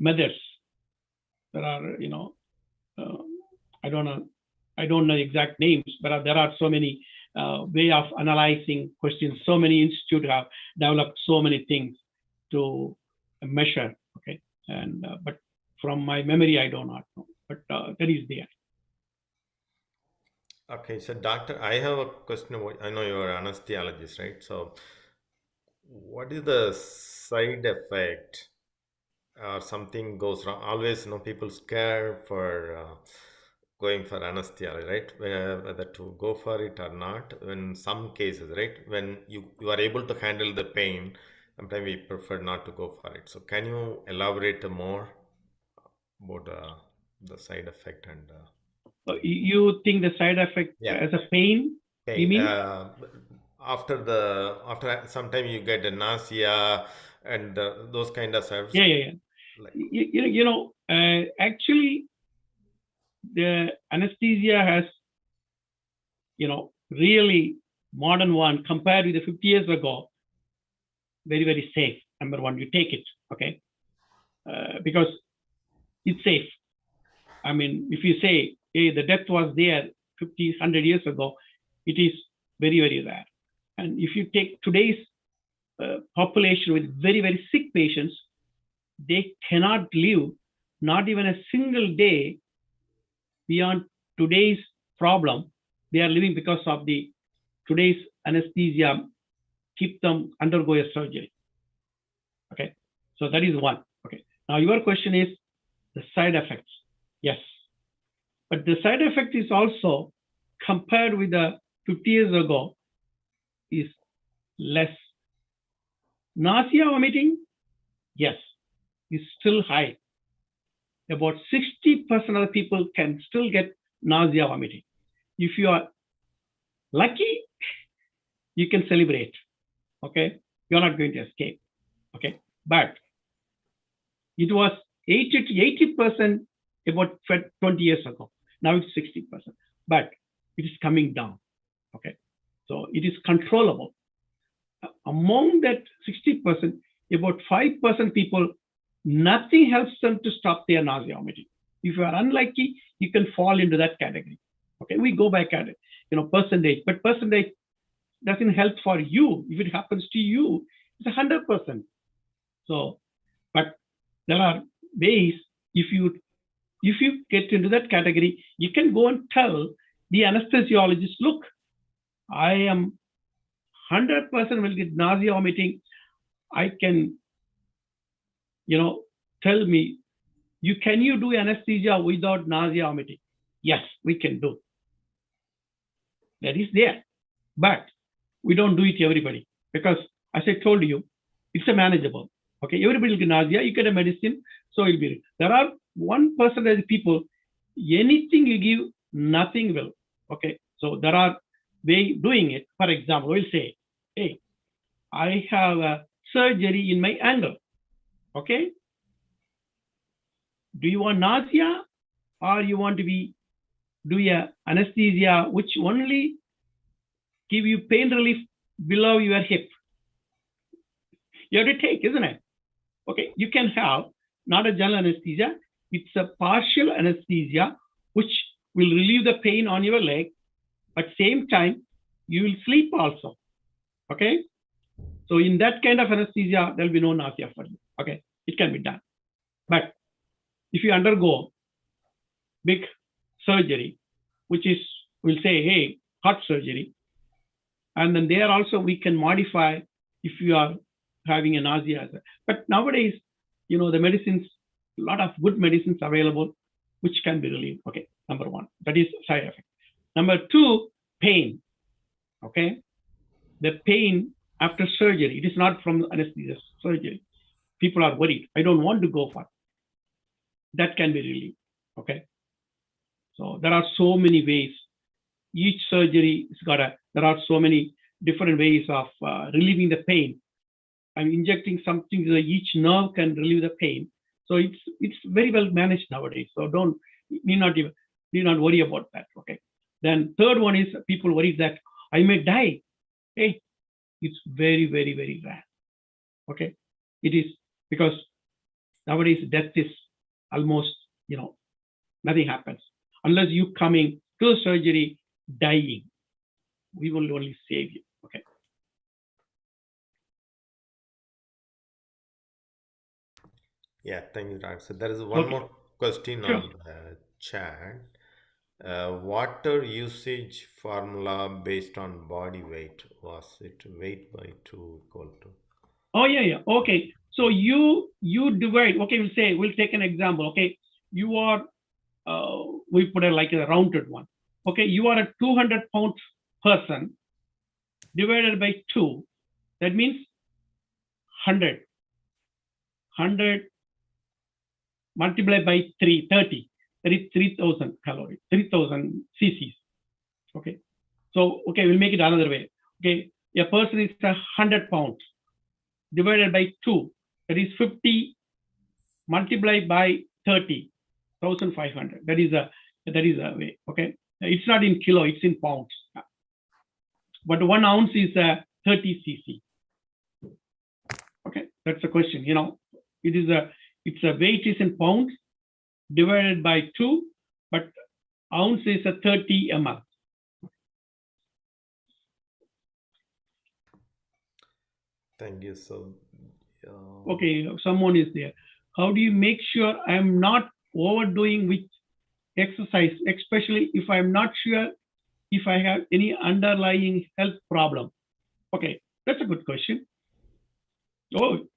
methods. There are, I don't know exact names, but there are so many way of analyzing questions. So many institutes have developed so many things to measure. Okay, and but from my memory, I do not know, but that is there. Okay, so doctor, I have a question. I know you're an anesthesiologist, right? So what is the side effect or something goes wrong? Always, people scared for going for anesthesia, right? Whether to go for it or not. In some cases, right, when you are able to handle the pain, sometimes we prefer not to go for it. So can you elaborate more about the side effect and you think the side effect as a pain? Okay, You mean? After some time you get a nausea and those kind of stuff. Yeah. Like, actually, the anesthesia has, really modern one compared with the 50 years ago, very, very safe. Number one, you take it, okay? Because it's safe. I mean, if you say, hey, the death was there 50, 100 years ago, it is very, very rare. And if you take today's population with very, very sick patients, they cannot live not even a single day beyond today's problem. They are living because of today's anesthesia keep them undergo a surgery. Okay, so that is one. Okay, now your question is the side effects. Yes, but the side effect is also compared with the 50 years ago is less. Nausea, vomiting, yes, is still high. About 60% of the people can still get nausea, vomiting. If you are lucky, you can celebrate. Okay, you're not going to escape. Okay, but it was 80 to 80% about 20 years ago. Now it's 60%, but it is coming down. Okay, so it is controllable. Among that 60%, about 5% people, nothing helps them to stop their nausea vomiting. If you are unlucky, you can fall into that category. Okay, we go by category, percentage, but percentage doesn't help for you. If it happens to you, it's 100%. So, but there are ways. If you get into that category, you can go and tell the anesthesiologist, look, I am 100% will get nausea vomiting. I can, tell me, can you do anesthesia without nausea vomiting? Yes, we can do. That is there. But we don't do it to everybody because, as I told you, it's a manageable. Okay, everybody will get nausea. You get a medicine, so it'll be. There are 1% of people. Anything you give, nothing will. Okay, so there are way doing it. For example, we'll say, hey, I have a surgery in my ankle. Okay, do you want nausea or you want to do a anesthesia which only give you pain relief below your hip? You have to take, isn't it? Okay, you can have not a general anesthesia, it's a partial anesthesia which will relieve the pain on your leg. At same time, you will sleep also. Okay, so in that kind of anesthesia, there will be no nausea for you. Okay, it can be done. But if you undergo big surgery, which is, we'll say, hey, heart surgery, and then there also we can modify if you are having a nausea. But nowadays, the medicines, a lot of good medicines available, which can be relieved. Okay, number one, that is side effect. Number two, pain. Okay, the pain after surgery, it is not from anesthesia surgery. People are worried. I don't want to go for it. That can be relieved. Okay, so there are so many ways. Each surgery is there are so many different ways of relieving the pain. I'm injecting something so each nerve can relieve the pain. So it's very well managed nowadays. So need not worry about that. Okay. Then third one is people worry that I may die. Hey, it's very, very, very rare. Okay. It is because nowadays death is almost, nothing happens unless you coming to the surgery dying. We will only save you. Okay. Yeah, thank you, Doctor. So there is one Okay. more question Sure. on the chat. Water usage formula based on body weight, was it weight by 2 equal to? Oh, yeah. Okay. So you divide. Okay, we'll take an example. Okay, you are, we put it like a rounded one. Okay, you are a 200-pound person divided by 2. That means 100. 100 multiplied by 30. That is 3,000 calories, 3,000 cc's. Okay. So, okay, we'll make it another way. Okay, a person is 100 pounds divided by 2. That is 50 multiplied by 30, 1,500. That is a way. Okay. It's not in kilo, it's in pounds. But 1 ounce is 30 cc. Okay, that's the question. It's a weight is in pounds divided by 2, but ounce is a 30 ml. Thank you. So, Okay, someone is there. How do you make sure I'm not overdoing with exercise, especially if I'm not sure if I have any underlying health problem? Okay, that's a good question. Oh,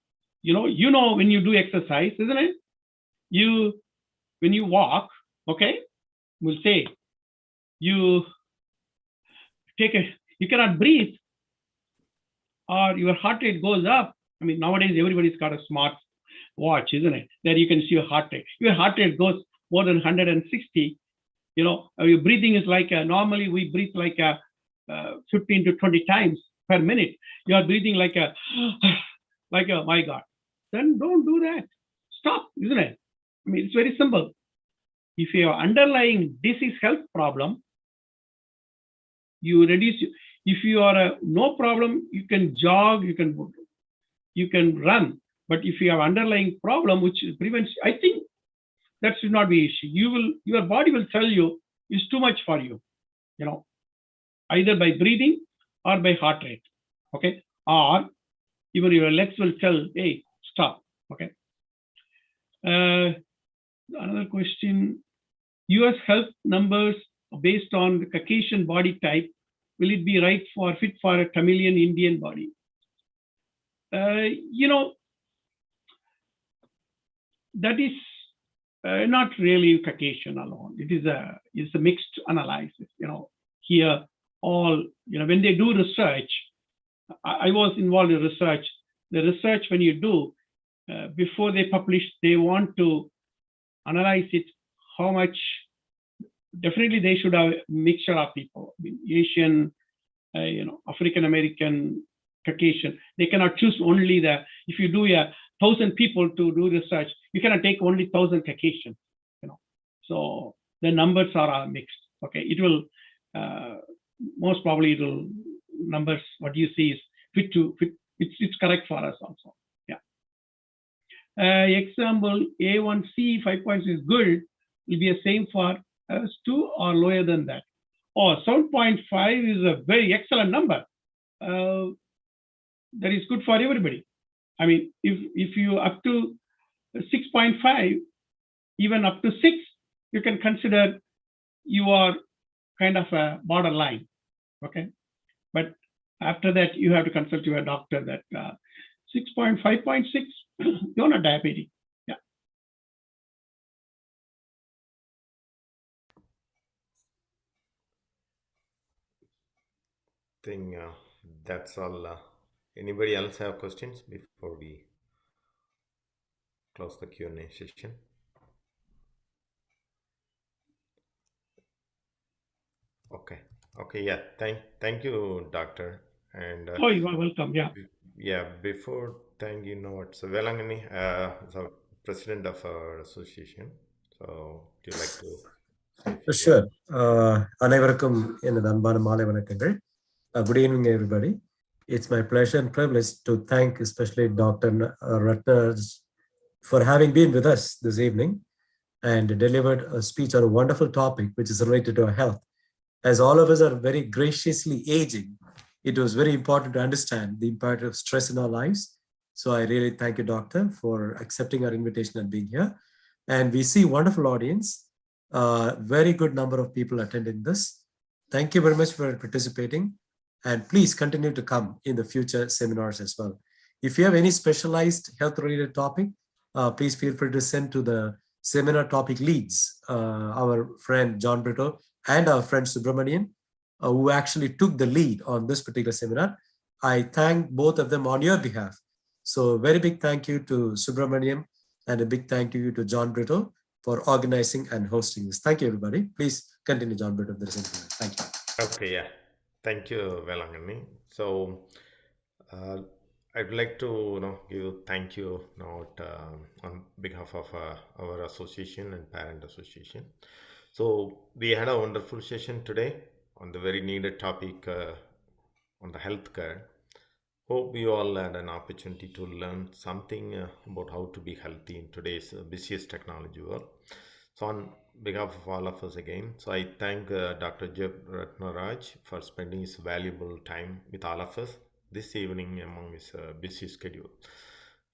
when you do exercise, isn't it? When you walk, okay, we'll say you cannot breathe or your heart rate goes up. I mean, nowadays everybody's got a smart watch, isn't it? There you can see your heart rate. Your heart rate goes more than 160. Your breathing is like normally we breathe like 15 to 20 times per minute. You are breathing like my God. Then don't do that. Stop, isn't it? I mean, it's very simple. If you have underlying disease health problem, you reduce. If you are no problem, you can jog, you can run. But if you have underlying problem which prevents, I think that should not be issue. Your body will tell you it's too much for you. Either by breathing or by heart rate. Okay, or even your legs will tell, hey, stop. Okay. Another question, US health numbers based on the Caucasian body type, will it be fit for a Tamilian Indian body? That is not really Caucasian alone. It's a mixed analysis. Here all, when they do research, I was involved in research. The research, when you do, before they publish, they want to analyze it, how much, definitely they should have a mixture of people, Asian, African American, Caucasian. They cannot choose only if you do 1,000 people to do research, you cannot take only 1,000 Caucasian, So the numbers are mixed. Okay, it will, most probably it will, numbers, what you see is fit, it's correct for us also. Yeah. Example, A1C 5.6 is good, will be the same for us too or lower than that. Or 7.5 is a very excellent number. That is good for everybody. I mean, if you up to 6.5, even up to 6, you can consider you are kind of a borderline. Okay, but after that, you have to consult your doctor that 6.5.6, you're not diabetic. Yeah. I think that's all. Anybody else have questions before we close the Q&A session? Okay. Yeah. Thank you, doctor. And Oh, you are welcome. Yeah. yeah. Before thank you, so Velangani, the president of our association. So, do you like to say a few Sure. அனைவருக்கும் எனது அன்பான மாலை வணக்கங்கள். Good evening, everybody. It's my pleasure and privilege to thank especially Dr. Ratna for having been with us this evening and delivered a speech on a wonderful topic which is related to our health. As all of us are very graciously aging, it was very important to understand the impact of stress in our lives. So I really thank you, Doctor, for accepting our invitation and being here. And we see wonderful audience, very good number of people attending this. Thank you very much for participating. And please continue to come in the future seminars as well. If you have any specialized health-related topic, please feel free to send to the seminar topic leads, our friend John Brito and our friend Subramanian, who actually took the lead on this particular seminar. I thank both of them on your behalf. So very big thank you to Subramanian and a big thank you to John Brito for organizing and hosting this. Thank you, everybody. Please continue, John Brito, if there is anything. Thank you. Okay, yeah. Thank you, Velangani. So, I'd like to give thank you on behalf of our association and parent association. So we had a wonderful session today on the very needed topic on the healthcare. Hope you all had an opportunity to learn something about how to be healthy in today's busiest technology world. So on behalf of all of us again, so I thank Dr. Jeb Ratnaraj for spending his valuable time with all of us this evening among his busy schedule.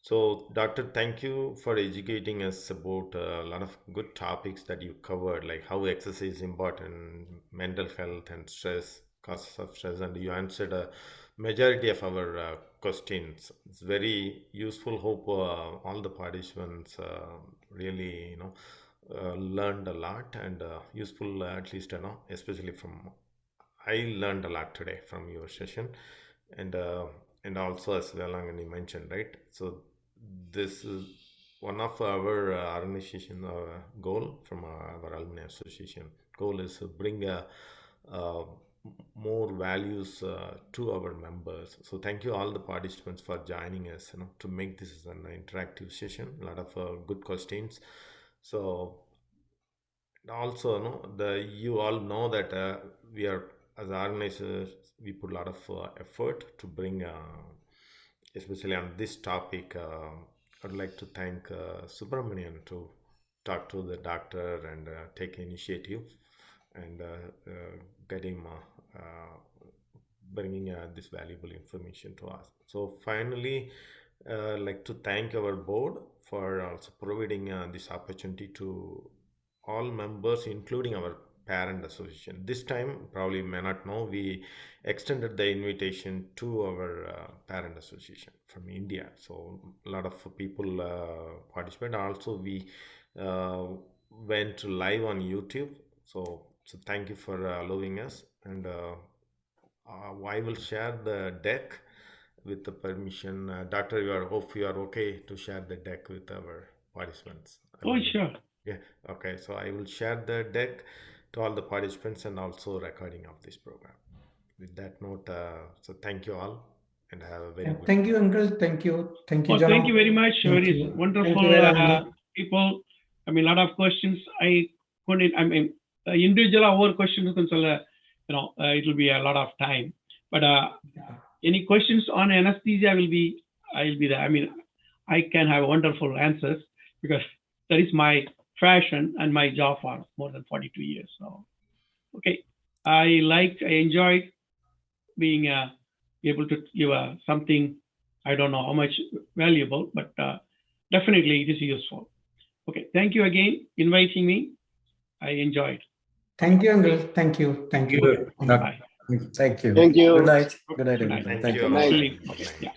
So Doctor, thank you for educating us about a lot of good topics that you covered, like how exercise is important, mental health and stress, causes of stress, and you answered a majority of our questions. It's very useful. Hope all the participants really learned a lot and useful, at least especially from I learned a lot today from your session, and also as Velangani mentioned, right? So this is one of our organization goal from our alumni association. Goal is to bring more values to our members. So thank you all the participants for joining us to make this an interactive session. A lot of good questions. So also you all know that we are, as organizers, we put a lot of effort to bring especially on this topic. I'd like to thank Subramanian to talk to the doctor and take initiative and get him bringing this valuable information to us. So finally, I'd like to thank our board for also providing this opportunity to all members, including our parent association. This time, probably may not know, we extended the invitation to our parent association from India. So a lot of people participate. Also, we went live on YouTube. So thank you for allowing us. And I will share the deck with the permission, Doctor, hope you are okay to share the deck with our participants. Oh, sure. Yeah. Okay. So I will share the deck to all the participants and also recording of this program. With that note, so thank you all and have a very good. Thank you, Uncle. Thank you. Thank you, Oh, John. thank you very much. Thank Very you. wonderful Thank you very much. people. I mean, a lot of questions. I mean, individual over questions, it will be a lot of time. But any questions on anesthesia I'll be there. I mean, I can have wonderful answers because that is my passion and my job for more than 42 years. So, okay. I enjoyed being able to give something, I don't know how much valuable, but definitely it is useful. Okay, thank you again inviting me. I enjoyed. Thank you, Uncle. Thank you. Thank you. Bye. Thank you. Thank you. Good night. Good night, Good night. everybody. Thank Thank you. you. Good night. Really, Good night. yeah.